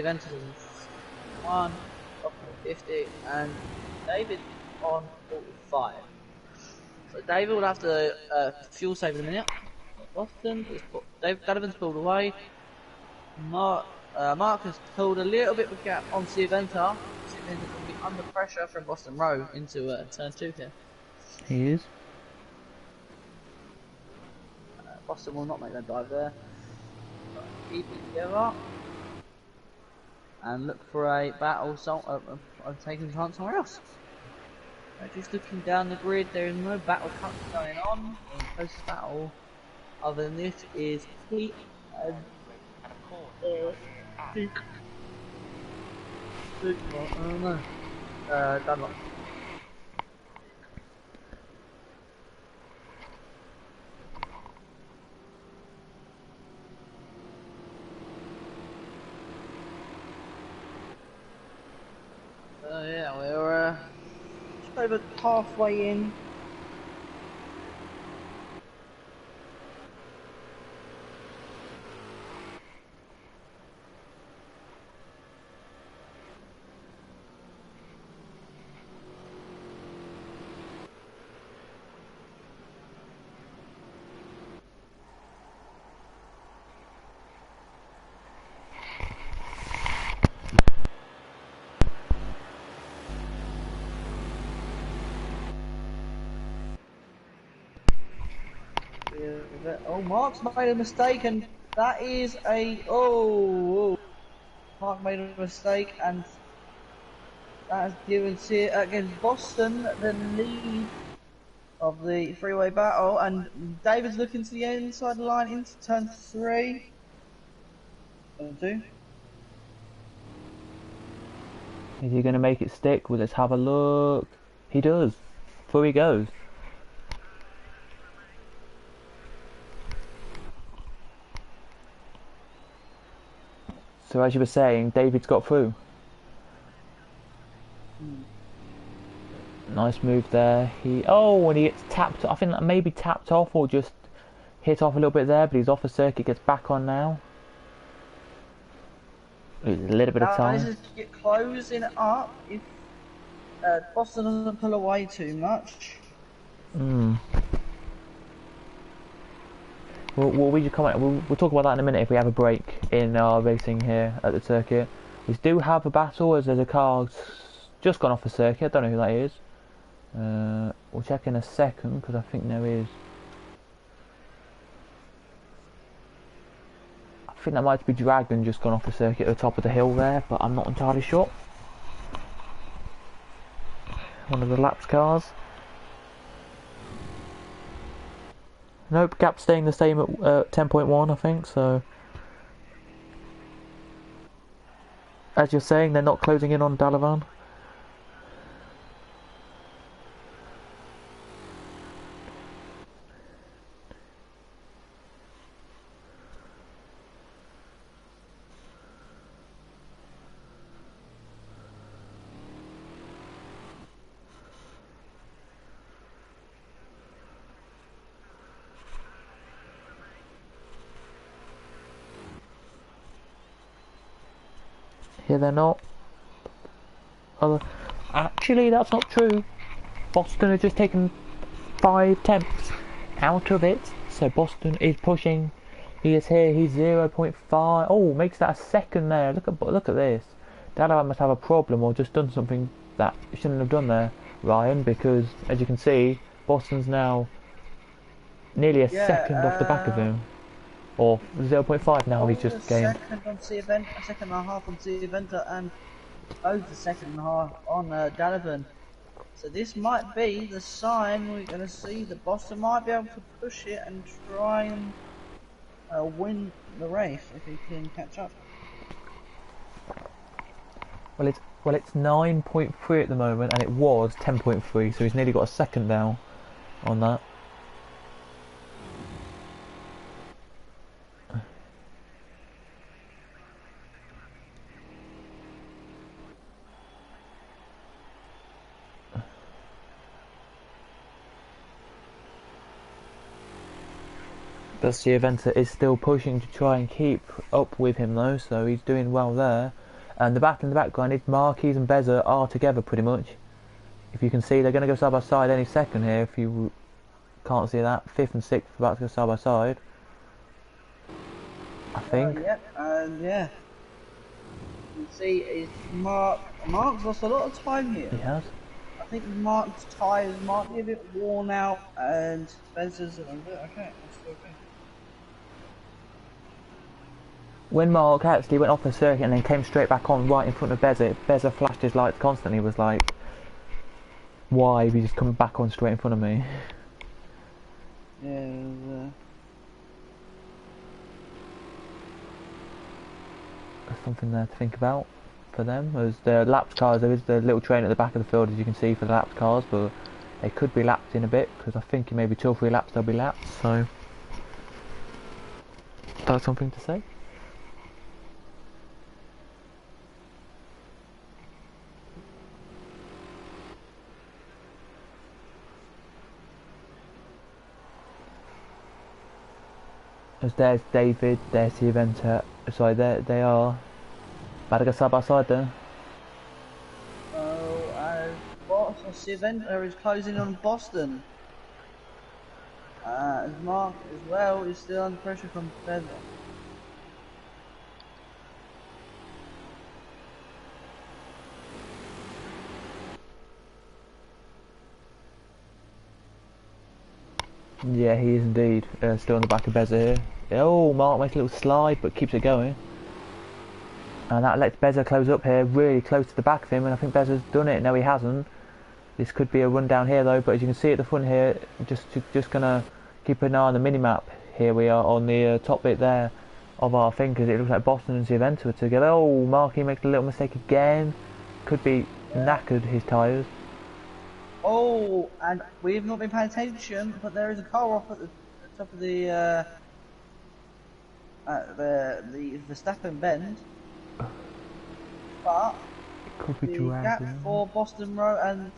on 50, and David on 45. So David will have to fuel save in a minute. Boston Dalavan's pulled away. Mark has pulled a little bit of a gap on Ginetta. Ginetta will be under pressure from Boston Row into turn 2 here. he is. Boston will not make that dive there. Keep it together and look for a battle. Taking a chance somewhere else. Just looking down the grid, there is no battle cuts going on. The closest battle other than this is Pete and Duke. I don't know. Dunlop. Yeah, we're just over halfway in. Oh, Mark's made a mistake, and that is Mark made a mistake, and that has given against Boston the lead of the freeway battle, and David's looking to the inside line into turn 3. Turn 2. Is he going to make it stick? Well, let's have a look. He does. Through he goes. So as you were saying, David's got through. Nice move there. When he gets tapped, I think that maybe tapped off or just hit off a little bit there, but he's off the circuit, gets back on now. A little bit of time. This is closing up if Boston doesn't pull away too much. Hmm. We just comment. We'll talk about that in a minute if we have a break in our racing here at the circuit. We do have a battle as there's a car just gone off the circuit. I don't know who that is. We'll check in a second because I think there is. I think that might be Dragon just gone off the circuit at the top of the hill there, but I'm not entirely sure. One of the laps cars. Nope, gap staying the same at 10.1, I think, so... As you're saying, they're not closing in on Dalavan. Here they're not. Actually, that's not true. Boston has just taken 5 tenths out of it. So Boston is pushing. He is here. He's 0.5. Oh, makes that a second there. Look at this. Dalavan must have a problem or just done something that he shouldn't have done there, Ryan. Because as you can see, Boston's now nearly a second off the back of him. Or 0.5 now he's just gained. A second and a half on the Eventer, and over a second and a half on Dalavan. So this might be the sign we're going to see that Boston might be able to push it and try and win the race if he can catch up. Well, it's 9.3 at the moment, and it was 10.3, so he's nearly got a second now on that. But the Eventer is still pushing to try and keep up with him though, so he's doing well there. And in the background, it's Marquis and Beza are together pretty much. If you can see, they're going to go side by side any second here. If you can't see that, 5th and 6th about to go side by side. I think. Yep, and yeah. You can see Mark's lost a lot of time here. He has. I think Mark's tyres might be a bit worn out, and Beza's okay. That's okay. When Mark actually went off the circuit and then came straight back on right in front of Beza flashed his lights constantly. He was like, why have you just come back on straight in front of me? Yeah, There's something there to think about for them. As the lapped cars, there is the little train at the back of the field as you can see for the lapped cars, but they could be lapped in a bit because I think in maybe 2 or 3 laps they'll be lapped, so that's something to say. As there's David, there's the Eventer. Sorry, there they are. About to go side by side there. Oh, as the Eventer is closing on Boston. As Mark as well is still under pressure from Beza. Yeah, he is indeed. Still on the back of Beza here. Oh, Mark makes a little slide but keeps it going. And that lets Beza close up here, really close to the back of him, and I think Beza's done it. No, he hasn't. This could be a run down here though, but as you can see at the front here, just gonna keep an eye on the mini-map. Here we are on the top bit there of our thing, because it looks like Boston and Eventer are together. Oh, Marky makes a little mistake again. Could be knackered his tyres. Oh, and we've not been paying attention, but there is a car off at the top of the Verstappen bend. But It could be the gap for Boston Row and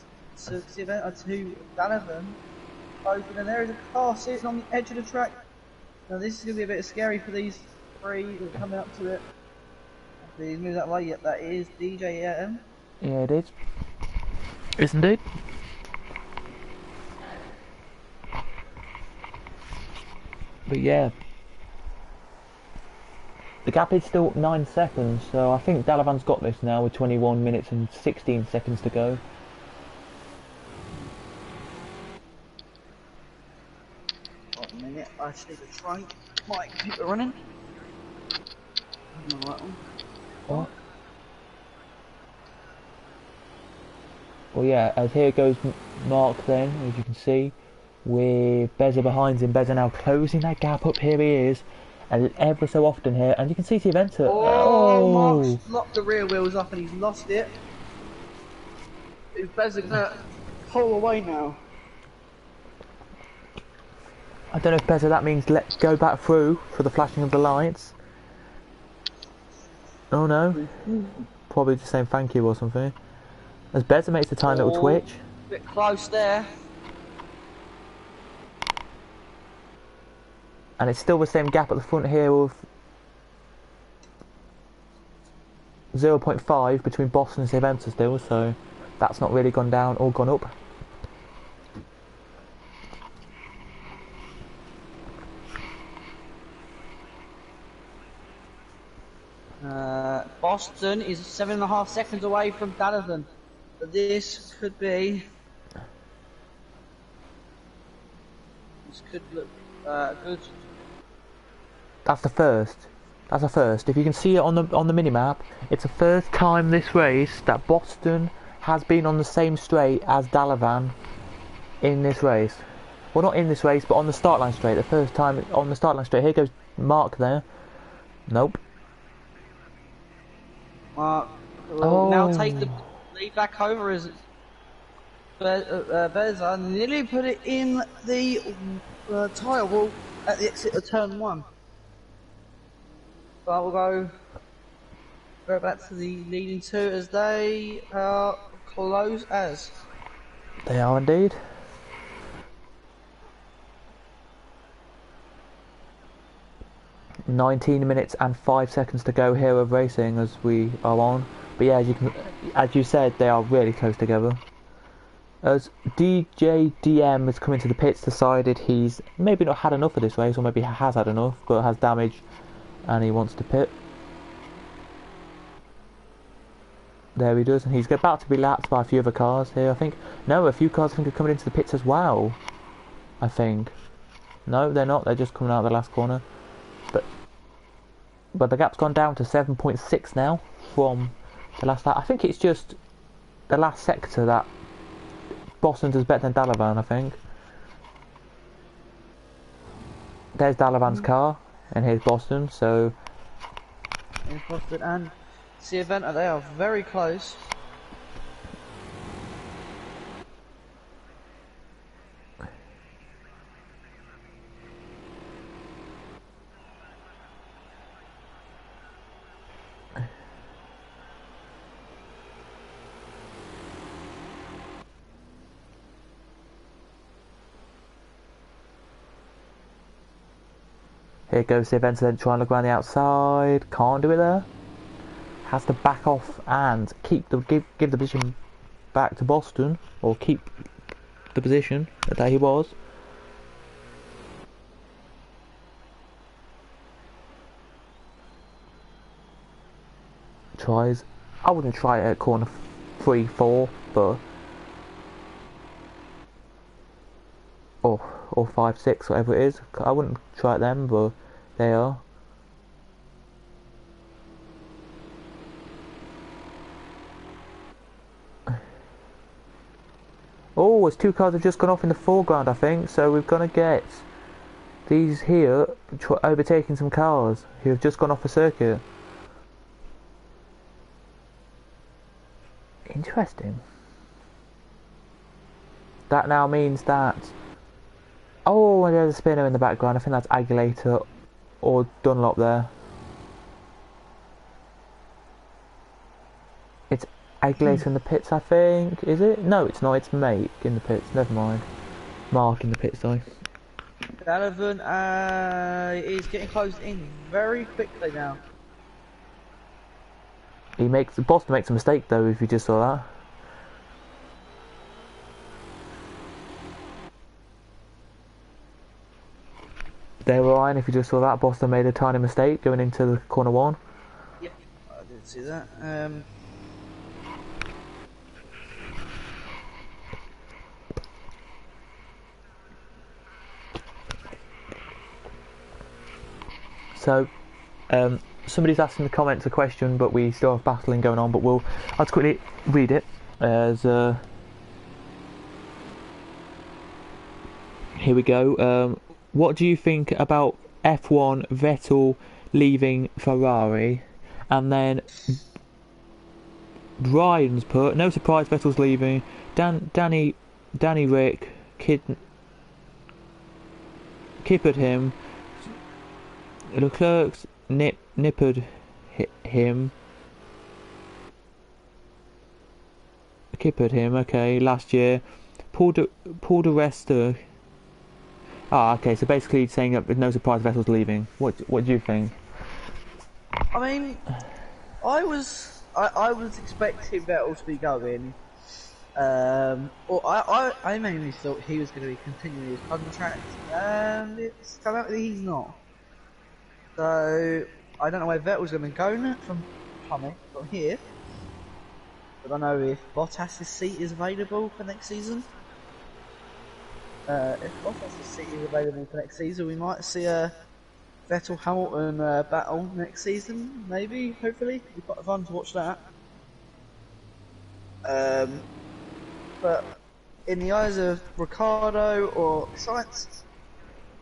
Event are to Dalavan open, and there is a car sitting on the edge of the track. Now this is going to be a bit scary for these three that are coming up to it. Please move that way. Yep, that is DJM. Yeah, it is. Is indeed. But yeah, the gap is still 9 seconds, so I think Dalavan's got this now with 21 minutes and 16 seconds to go. Wait a minute, I just need to try my computer running. Right one. What? Well, yeah, as here goes Mark then, as you can see, with Beza behind him. Beza now closing that gap up. Here he is, and ever so often here, and you can see Ginetta. Mark's locked the rear wheels up and he's lost it. He's basically gonna pull away now. I don't know if Beza that means let's go back through for the flashing of the lights. Oh no, probably just saying thank you or something. As Beza makes a tiny little twitch. Bit close there. And it's still the same gap at the front here of 0.5 between Boston and Ginetta still, so that's not really gone down or gone up. Boston is 7.5 seconds away from Dalavan. This could be. This could look good. That's the first. That's a first. If you can see it on the mini map, it's the first time this race that Boston has been on the same straight as Dalavan in this race. Well, not in this race, but on the start line straight. The first time on the start line straight. Here goes Mark there. Nope. Mark will now take the lead back over as Beza nearly put it in the tyre wall at the exit of turn 1. But we'll go back to the leading 2 as they are close as. They are indeed. "19 minutes and 5 seconds to go here of racing as we are on." But yeah, as you said, they are really close together. As DJDM has come into the pits, decided he's maybe not had enough of this race, or maybe has had enough, but has damage, and he wants to pit. There he does, and he's about to be lapped by a few other cars here, I think. No, a few cars I think are coming into the pits as well, I think. No, they're not, they're just coming out of the last corner. But the gap's gone down to 7.6 now from the last lap. I think it's just the last sector that Boston does better than Dalavan, I think. There's Dalavan's car, and here's Boston, so... Here's Boston and Ginetta, they are very close. Here goes Ginetta, then trying to look around the outside. Can't do it there. Has to back off and keep give the position back to Boston, or keep the position that he was. Tries. I wouldn't try it at corner 3, 4, but or 5, 6, whatever it is. I wouldn't try it then, but they are. Oh, there's 2 cars have just gone off in the foreground, I think, so we're going to get these here overtaking some cars who have just gone off the circuit. Interesting. That now means that... Oh, and there's a spinner in the background. I think that's Aguilera or Dunlop there. It's Aguilera in the pits, I think. Is it? No, it's not. It's Mate in the pits. Never mind. Mark in the pits, sorry. Dalavan is getting closed in very quickly now. Boston makes a mistake though, if you just saw that. They were qualifying, if you just saw that, Boston made a tiny mistake going into the corner one. Yeah, I did see that. So, somebody's asking in the comments a question, but we still have battling going on. But I'll just quickly read it as. Here we go. What do you think about F1 Vettel leaving Ferrari? And then Brian's put, no surprise Vettel's leaving. Danny Rick kippered him. Leclerc's nippered him. Kippered him, okay, last year. Pulled the rest. Okay, so basically saying that with no surprise Vettel's leaving. What do you think? I mean, I was expecting Vettel to be going. Or I mainly thought he was going to be continuing his contract, and it's come out that he's not. So I don't know where Vettel's going to go from here. But I know if Bottas' seat is available for next season. If Bottas' seat is available for next season, we might see a Vettel Hamilton battle next season, maybe, hopefully. It'd be quite fun to watch that. But in the eyes of Ricciardo or Sainz,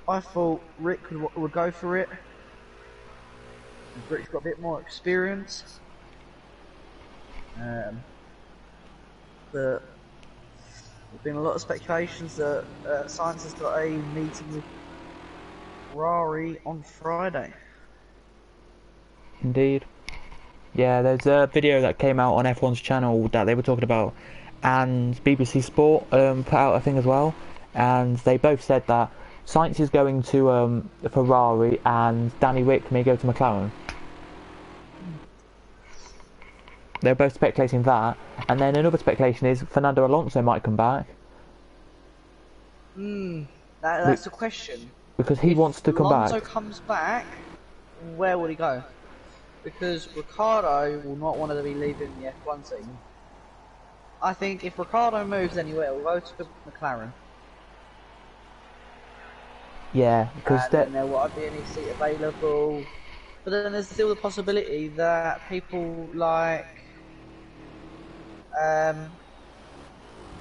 I thought Rick would go for it. Rick's got a bit more experience. But there's been a lot of speculations that Sainz has got a meeting with Ferrari on Friday. Indeed. Yeah, there's a video that came out on F1's channel that they were talking about, and BBC Sport put out a thing as well, and they both said that Sainz is going to Ferrari and Danny Rick may go to McLaren. They're both speculating that, and then another speculation is Fernando Alonso might come back. That's the question. Because he wants to come back. If Alonso comes back, where will he go? Because Ricciardo will not want to be leaving the F1 team. I think if Ricciardo moves anywhere, we'll go to McLaren. Yeah, because then there won't be any seat available. But then there's still the possibility that people like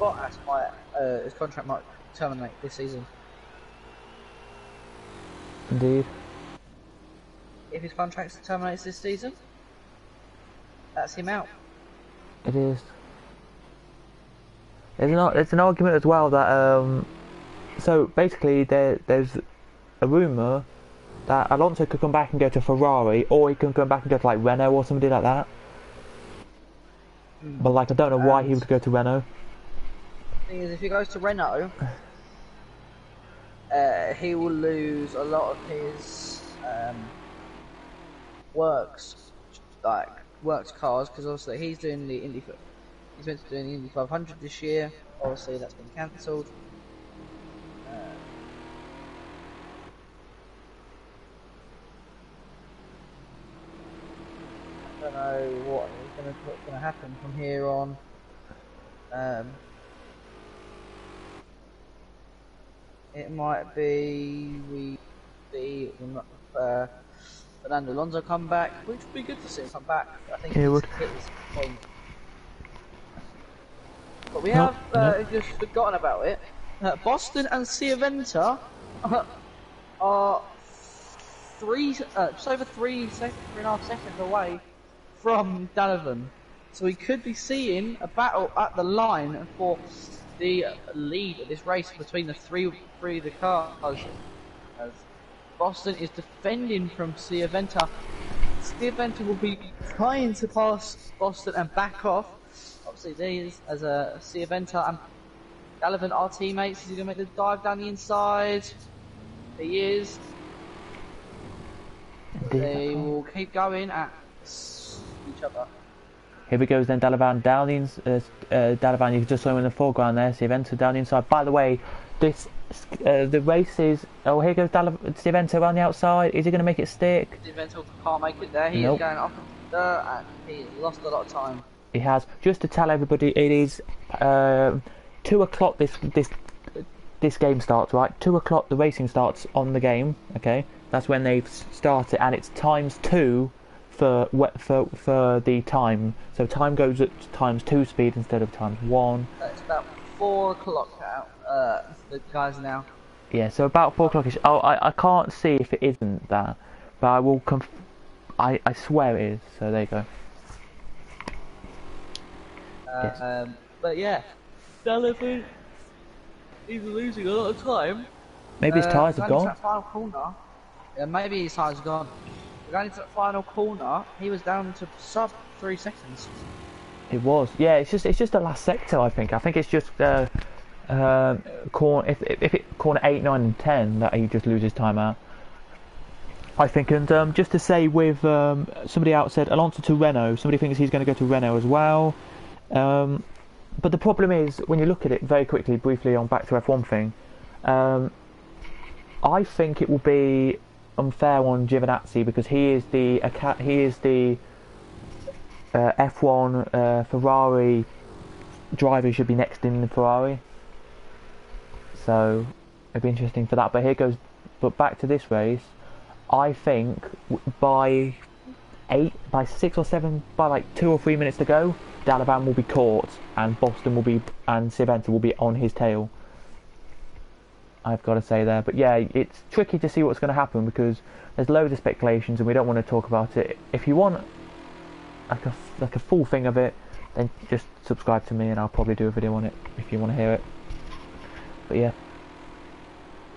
Bottas his contract might terminate this season. Indeed. If his contract terminates this season, that's him out. It is. There's an argument as well that so basically there's a rumour that Alonso could come back and go to Ferrari, or he can come back and go to like Renault or somebody like that. But like I don't know why he would go to Renault. The thing is, if he goes to Renault, he will lose a lot of his works cars, because obviously he's doing the Indy. He's meant to be doing the Indy 500 this year. Obviously that's been cancelled. I don't know what's going to happen from here on. It might be Fernando Alonso come back, which would be good to see him come back. I think it would. But we have just forgotten about it. Boston and Ciaventa are just over 3.5 seconds away from Donovan. So we could be seeing a battle at the line for the lead of this race between the three of the cars. As Boston is defending from Ciaventa. Ciaventa will be trying to pass Boston and back off. Obviously these as a Ciaventa and Donovan are teammates. Is he going to make the dive down the inside? He is. They will keep going at each other. Here we go then, Dalavan down the Dalavan, you can just saw him in the foreground there, Ciaventa down the inside. By the way, this The race is. Oh, here goes Stevento around the outside. Is he going to make it stick? Stevento can't make it there. He Nope. is going up the dirt and he has lost a lot of time. He has. Just to tell everybody, it is 2 o'clock. This game starts, right? 2 o'clock. The racing starts on the game. Okay, that's when they've started, and it's ×2 for the time. So time goes at ×2 speed instead of ×1. It's about 4 o'clock out. The guys now. Yeah, so about 4 o'clock-ish. Oh, I can't see if it isn't that, but I will I swear it is. So there you go. Yes. But yeah, Delavan, he's losing a lot of time. Maybe his tyres have going gone. into that final corner. Yeah, maybe his tyres have gone. Going into that final corner, he was down to sub 3 seconds. It was. Yeah, it's just the last sector. I think it's just corner. If it corner 8, 9, and 10 that he just loses time out. I think, and just to say with somebody else said Alonso to Renault. Somebody thinks he's going to go to Renault as well. But the problem is when you look at it very quickly, briefly on back to F1 thing. I think it will be unfair on Giovinazzi because he is the F1 Ferrari driver who should be next in the Ferrari. So it'd be interesting for that. But back to this race, I think by 6 or 7, by like 2 or 3 minutes to go, Delavan will be caught and Stevento will be on his tail. I've got to say there, but yeah, it's tricky to see what's going to happen because there's loads of speculations and we don't want to talk about it. If you want like a full thing of it, then just subscribe to me and I'll probably do a video on it if you want to hear it. But yeah,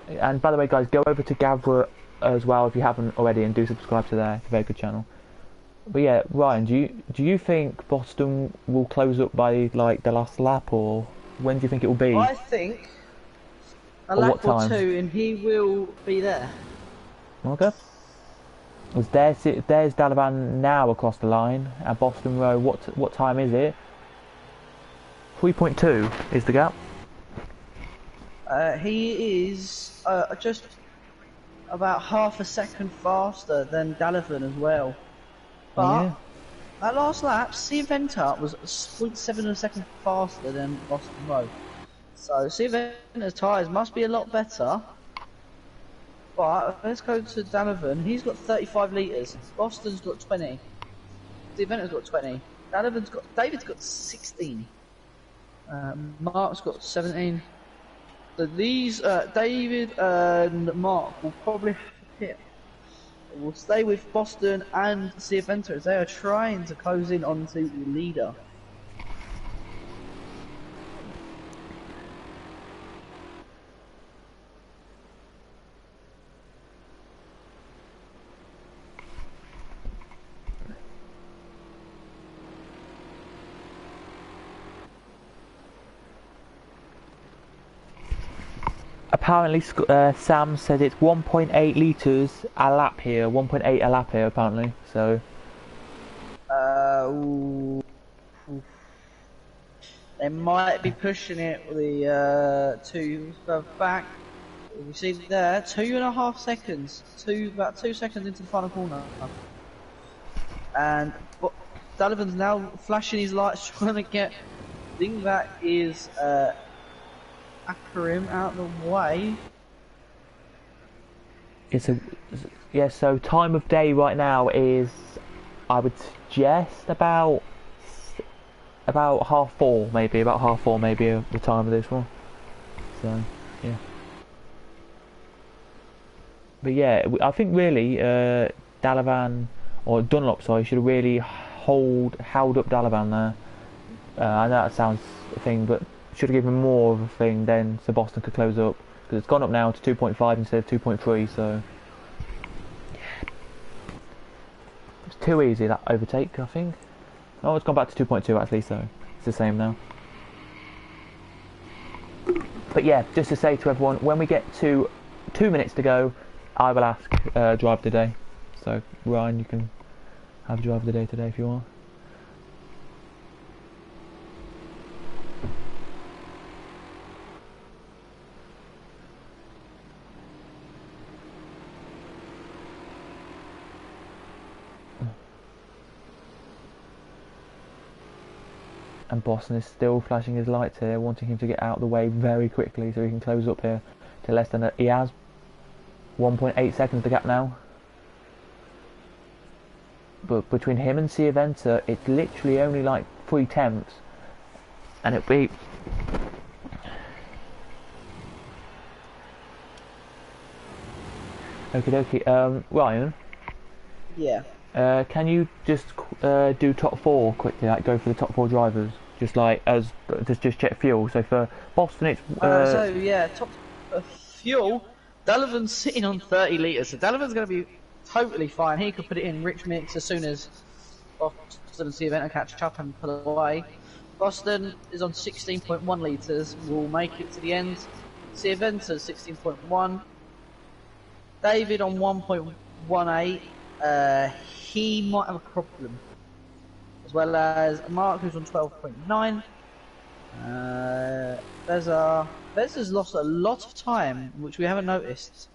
and by the way guys, go over to Gavra as well if you haven't already and do subscribe to there. It's a very good channel. But yeah, Ryan, do you think Boston will close up by like the last lap, or when do you think it will be? I think a lap or two and he will be there. Okay. There's Delavan now across the line at Boston Row. What time is it? 3.2 is the gap. He is just about half a second faster than Delavan as well. But that last lap, Stevento was 0.7 of a second faster than Boston Row. So Stevento's tyres must be a lot better. But let's go to Delavan. He's got 35 litres. Boston's got 20. Stevento's got 20. David's got 16. Mark's got 17. So these David and Mark will probably hit. Will stay with Boston and Stevento as they are trying to close in onto the leader. Apparently, Sam said it's 1.8 litres a lap here. 1.8 a lap here, apparently. So. They might be pushing it with the 2 further back. You see there, 2.5 seconds. About 2 seconds into the final corner. And Delavan's now flashing his lights, trying to get. I think that is Akarim out of the way. So time of day right now is, I would suggest about 4:30, maybe about 4:30, the time of this one. So yeah. But yeah, I think really Delavan or Dunlop, sorry, should have really held up Delavan there. I know that sounds a thing, but should have given more of a thing then so Boston could close up, because it's gone up now to 2.5 instead of 2.3, so yeah. It's too easy, that overtake, I think. Oh, it's gone back to 2.2 actually, so it's the same now. But yeah, just to say to everyone, when we get to 2 minutes to go, I will ask driver of the day. So Ryan, you can have driver of the day today if you want. And Boston is still flashing his lights here, wanting him to get out of the way very quickly so he can close up here to less than he has 1.8 seconds the gap now. But between him and Ciaventa, it's literally only like 3/10, and it'll be okie dokie. Ryan. Yeah. Can you just do top 4 quickly? Like go for the top 4 drivers, just like as just check fuel. So for Boston, it's so yeah, top fuel. Delavan's sitting on 30 litres, so Delavan's going to be totally fine. He could put it in rich mix as soon as Boston and Ciaventa catch up and pull away. Boston is on 16.1 litres, will make it to the end. Ciaventa 16.1. David on 1.18. He might have a problem. As well as Mark, who's on 12.9. Beza's lost a lot of time, which we haven't noticed.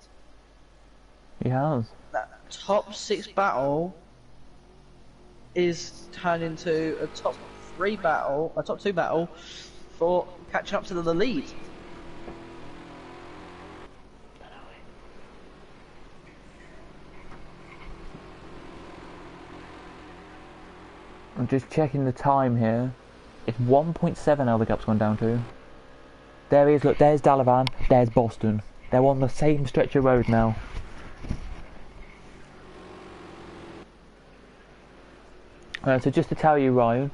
he has. That top 6 battle is turned into a top 2 battle for catching up to the lead. I'm just checking the time here. It's 1.7 now the gap's gone down to. There he is, look, there's Delavan, there's Boston. They're on the same stretch of road now. So just to tell you, Ryan,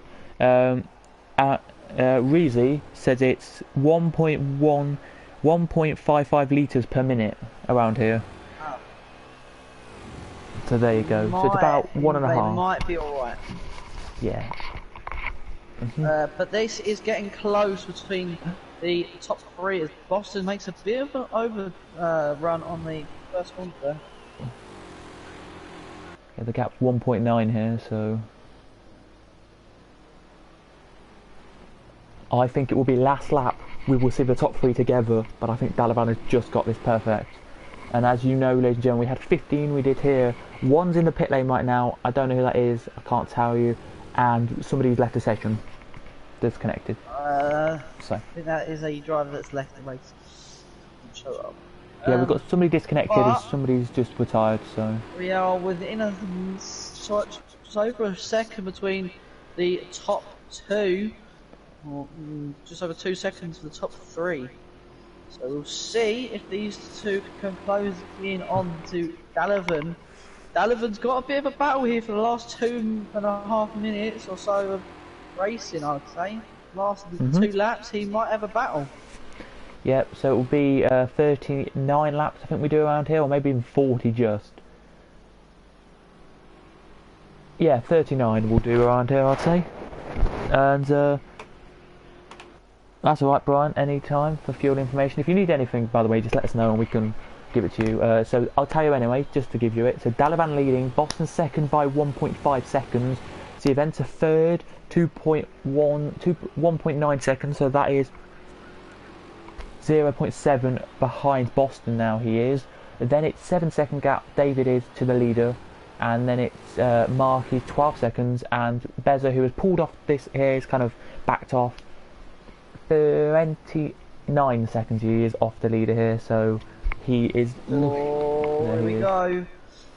Reezy says it's 1.55 litres per minute around here. Oh. So there you go. So it's about 1.5. They might be alright. Yeah. But this is getting close between the top 3 as Boston makes a bit of an overrun on the first corner there. Yeah, the gap's 1.9 here, so I think it will be last lap. We will see the top 3 together, but I think Dalavan has just got this perfect. And as you know, ladies and gentlemen, we had 15 we did here. One's in the pit lane right now. I don't know who that is. I can't tell you. And somebody's left the session. Disconnected. I think that is a driver that's left the race. Show up. Yeah, we've got somebody disconnected and somebody's just retired, so... We are within just over a second between the top 2, or just over 2 seconds for the top 3. So we'll see if these 2 can close in on to Dalavan. Dalavan's got a bit of a battle here for the last 2.5 minutes or so of racing, I would say. Last 2 laps, he might have a battle. Yep, so it will be 39 laps I think we do around here, or maybe even 40 just. Yeah, 39 we'll do around here, I'd say. And that's alright, Brian, any time for fuel information. If you need anything, by the way, just let us know and we can give it to you. So I'll tell you anyway, just to give you it. So Dalavan leading, Boston second by 1.5 seconds. Ciaventa third, 1.9 seconds, so that is 0.7 behind Boston now he is. Then it's 7-second gap, David is to the leader. And then it's Mark is 12 seconds, and Beza, who has pulled off this here, is kind of backed off. 29 seconds he is off the leader here, so he is... Oh, here we go.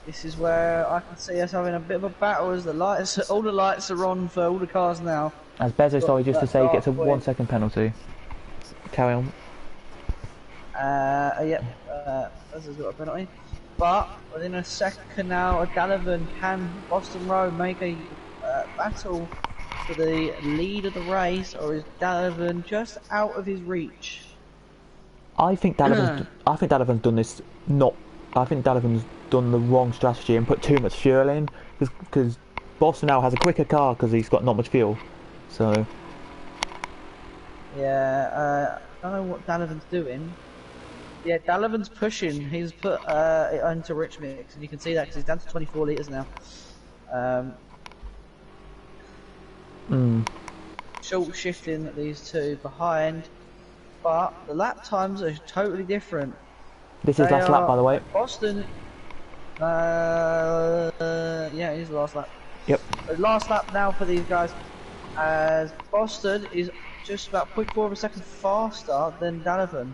This is where I can see us having a bit of a battle as all the lights are on for all the cars now. As Bezo, sorry, just to say, gets a 1 second penalty. Carry on. Yep, Bezo's got a penalty. But within a second now, Dalavan can Boston Road make a battle for the lead of the race, or is Dalavan just out of his reach? I think Dalavan's done this I think Dalavan's done the wrong strategy and put too much fuel in, because Boston now has a quicker car because he's got not much fuel. So yeah, I don't know what Dalavan's doing. Yeah, Dalavan's pushing. He's put it into rich mix, and you can see that because he's down to 24 litres now. Short shifting these 2 behind, but the lap times are totally different. This is last lap, by the way. Boston. Yeah, it is the last lap. Yep. The last lap now for these guys. as Boston is just about 0.4 of a second faster than Dalavan.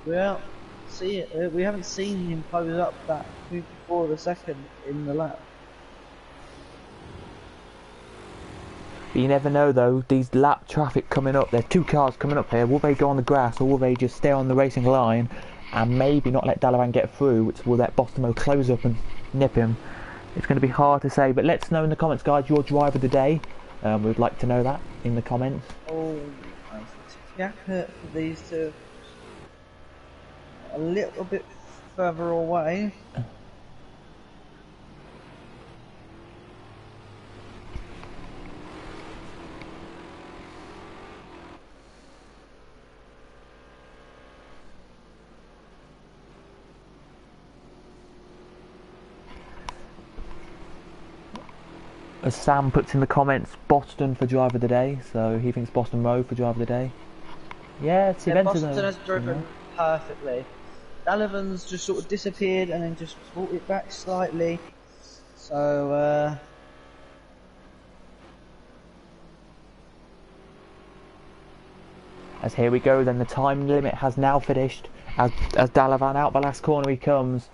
We haven't seen him close up that 0.4 of a second in the lap. But you never know though, these lap traffic coming up, there are two cars coming up here, will they go on the grass or will they just stay on the racing line and maybe not let Dalavan get through, which will let Bostamo close up and nip him? It's going to be hard to say, but let us know in the comments, guys, your driver of the day. We'd like to know that in the comments. Oh, yeah, for these two. A little bit further away. As Sam puts in the comments, Boston for driver of the day, so he thinks Boston Road for driver of the day. Yeah, it's Boston has driven perfectly. Dalavan's just sort of disappeared and then just brought it back slightly. So, as here we go, then the time limit has now finished. As Dalavan out the last corner he comes.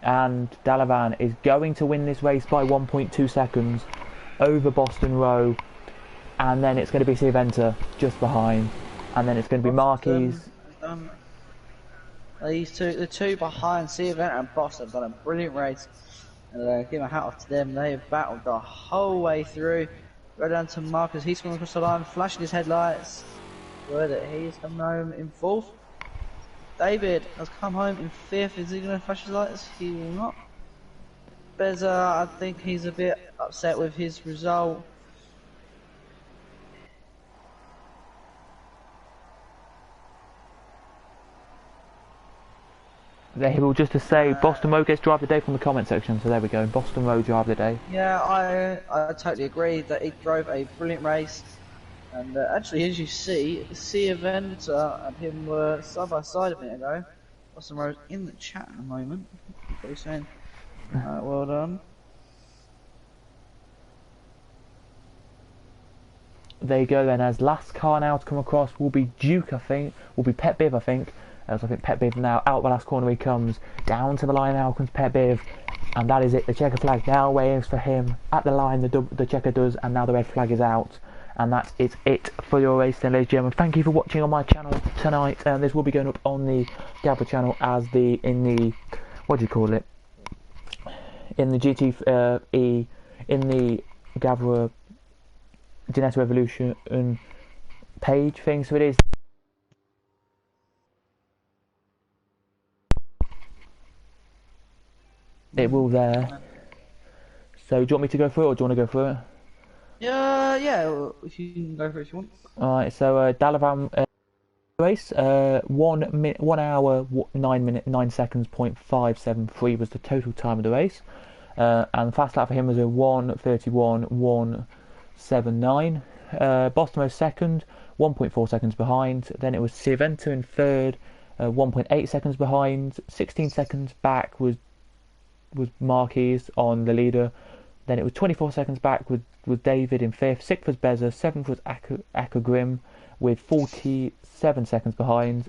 And Dalavan is going to win this race by 1.2 seconds over Boston Row, and then it's going to be Ciaventa just behind, and then it's going to be Marquis. The two behind Ciaventa and Boston have done a brilliant race, and give a hat off to them. They have battled the whole way through. Go down to Marcus, he's coming across the line, flashing his headlights. Word that he's coming home in fourth. David has come home in fifth. Is he going to flash his lights? He will not. Beza, I think he's a bit upset with his result. They will just to say Boston Road gets driver of the day from the comment section. So there we go, Boston Road driver of the day. Yeah, I totally agree that he drove a brilliant race. And actually, as you see, Ciaventa and him were side by side a minute ago. Boston Road in the chat in a moment. What are you saying? Well done. There you go then, as last car now to come across will be Duke, I think. Will be Pet Biv, I think. As I think Pet Biv now out the last corner he comes. Down to the line now comes Pet Biv. And that is it. The checker flag now waves for him. At the line the checker does, and now the red flag is out. And that is it for your race then, ladies and gentlemen. Thank you for watching on my channel tonight. This will be going up on the Gavra channel as in the GT in the Gavra Ginetta Evolution page thing. So it is. It will there. So do you want me to go through it, or do you want to go through it? Yeah, if you can go for it if you want. Alright, so Dalavan race, 1 hour, 9 seconds, 0.573 was the total time of the race. And the fast lap for him was a 1:31, 1:79. Boston was second, 1.4 seconds behind. Then it was Ciaventa in third, 1.8 seconds behind. 16 seconds back was Marquis on the leader. Then it was 24 seconds back with David in fifth. Sixth was Beza. Seventh was Akagrim with 47 seconds behind.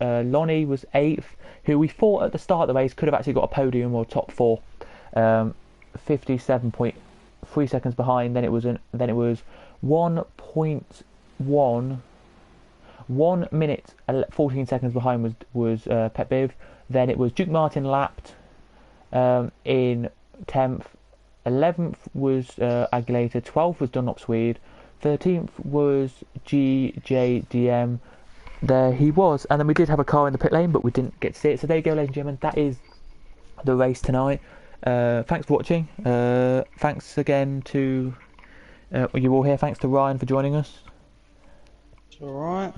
Lonnie was eighth, who we thought at the start of the race could have actually got a podium or top four. 57.3 seconds behind. Then it was 1 minute 14 seconds behind was Pet Biv. Then it was Duke Martin lapped in 10th. 11th was Aguileta, 12th was Dunlop Swede, 13th was GJDM. There he was, and then we did have a car in the pit lane, but we didn't get to see it. So there you go, ladies and gentlemen, that is the race tonight. Thanks for watching. Thanks again to you all here. Thanks to Ryan for joining us. It's alright.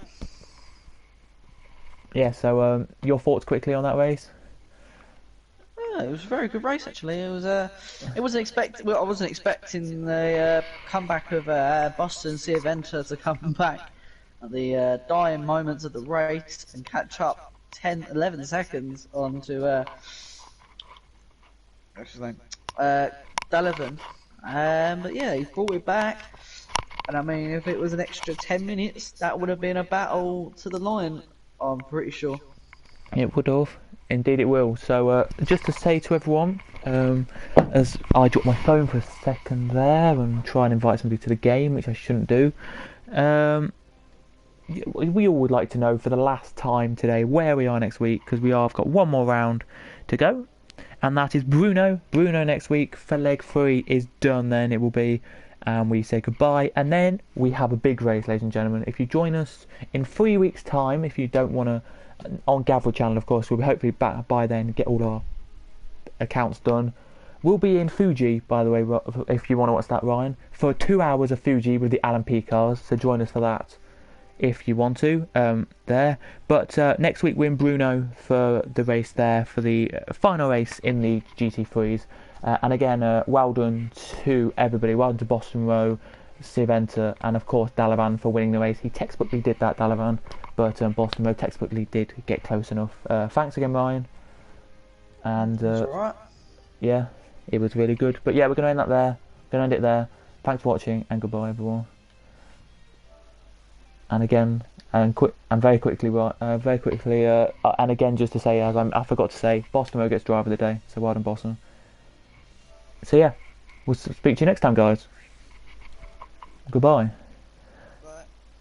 Yeah, so your thoughts quickly on that race? It was a very good race actually. It was I wasn't expecting the comeback of Boston Ciaventa to come back at the dying moments of the race and catch up 11 seconds onto what's his name? Dalavan. But yeah, he brought it back. And I mean, if it was an extra 10 minutes, that would have been a battle to the line, I'm pretty sure. It would have. Indeed it will. So just to say to everyone, as I dropped my phone for a second there and try and invite somebody to the game, which I shouldn't do, we all would like to know for the last time today where we are next week, because I've got one more round to go, and that is Bruno. Bruno next week for leg 3 is done then, it will be, and we say goodbye, and then we have a big race, ladies and gentlemen. If you join us in 3 weeks time, if you don't want to, on Gavra channel of course, we'll be hopefully back by then, get all our accounts done. We'll be in Fuji, by the way, if you want to watch that, Ryan, for 2 hours of Fuji with the Alan P cars, so join us for that if you want to, there. But next week we're in Bruno for the race there, for the final race in the GT3s. And again, well done to everybody. Well done to Boston Row, Siventa, and of course Dalavan for winning the race. He textbookly did that, Dalavan, but Boston Row textbookly did get close enough. Thanks again, Ryan. And Alright. yeah, it was really good. But yeah, we're going to end that there. Going to end it there. Thanks for watching, and goodbye, everyone. And again, and very quickly, and again, just to say, as I forgot to say, Boston Row gets driver of the day. So well done, Boston. So yeah, we'll speak to you next time, guys. Goodbye.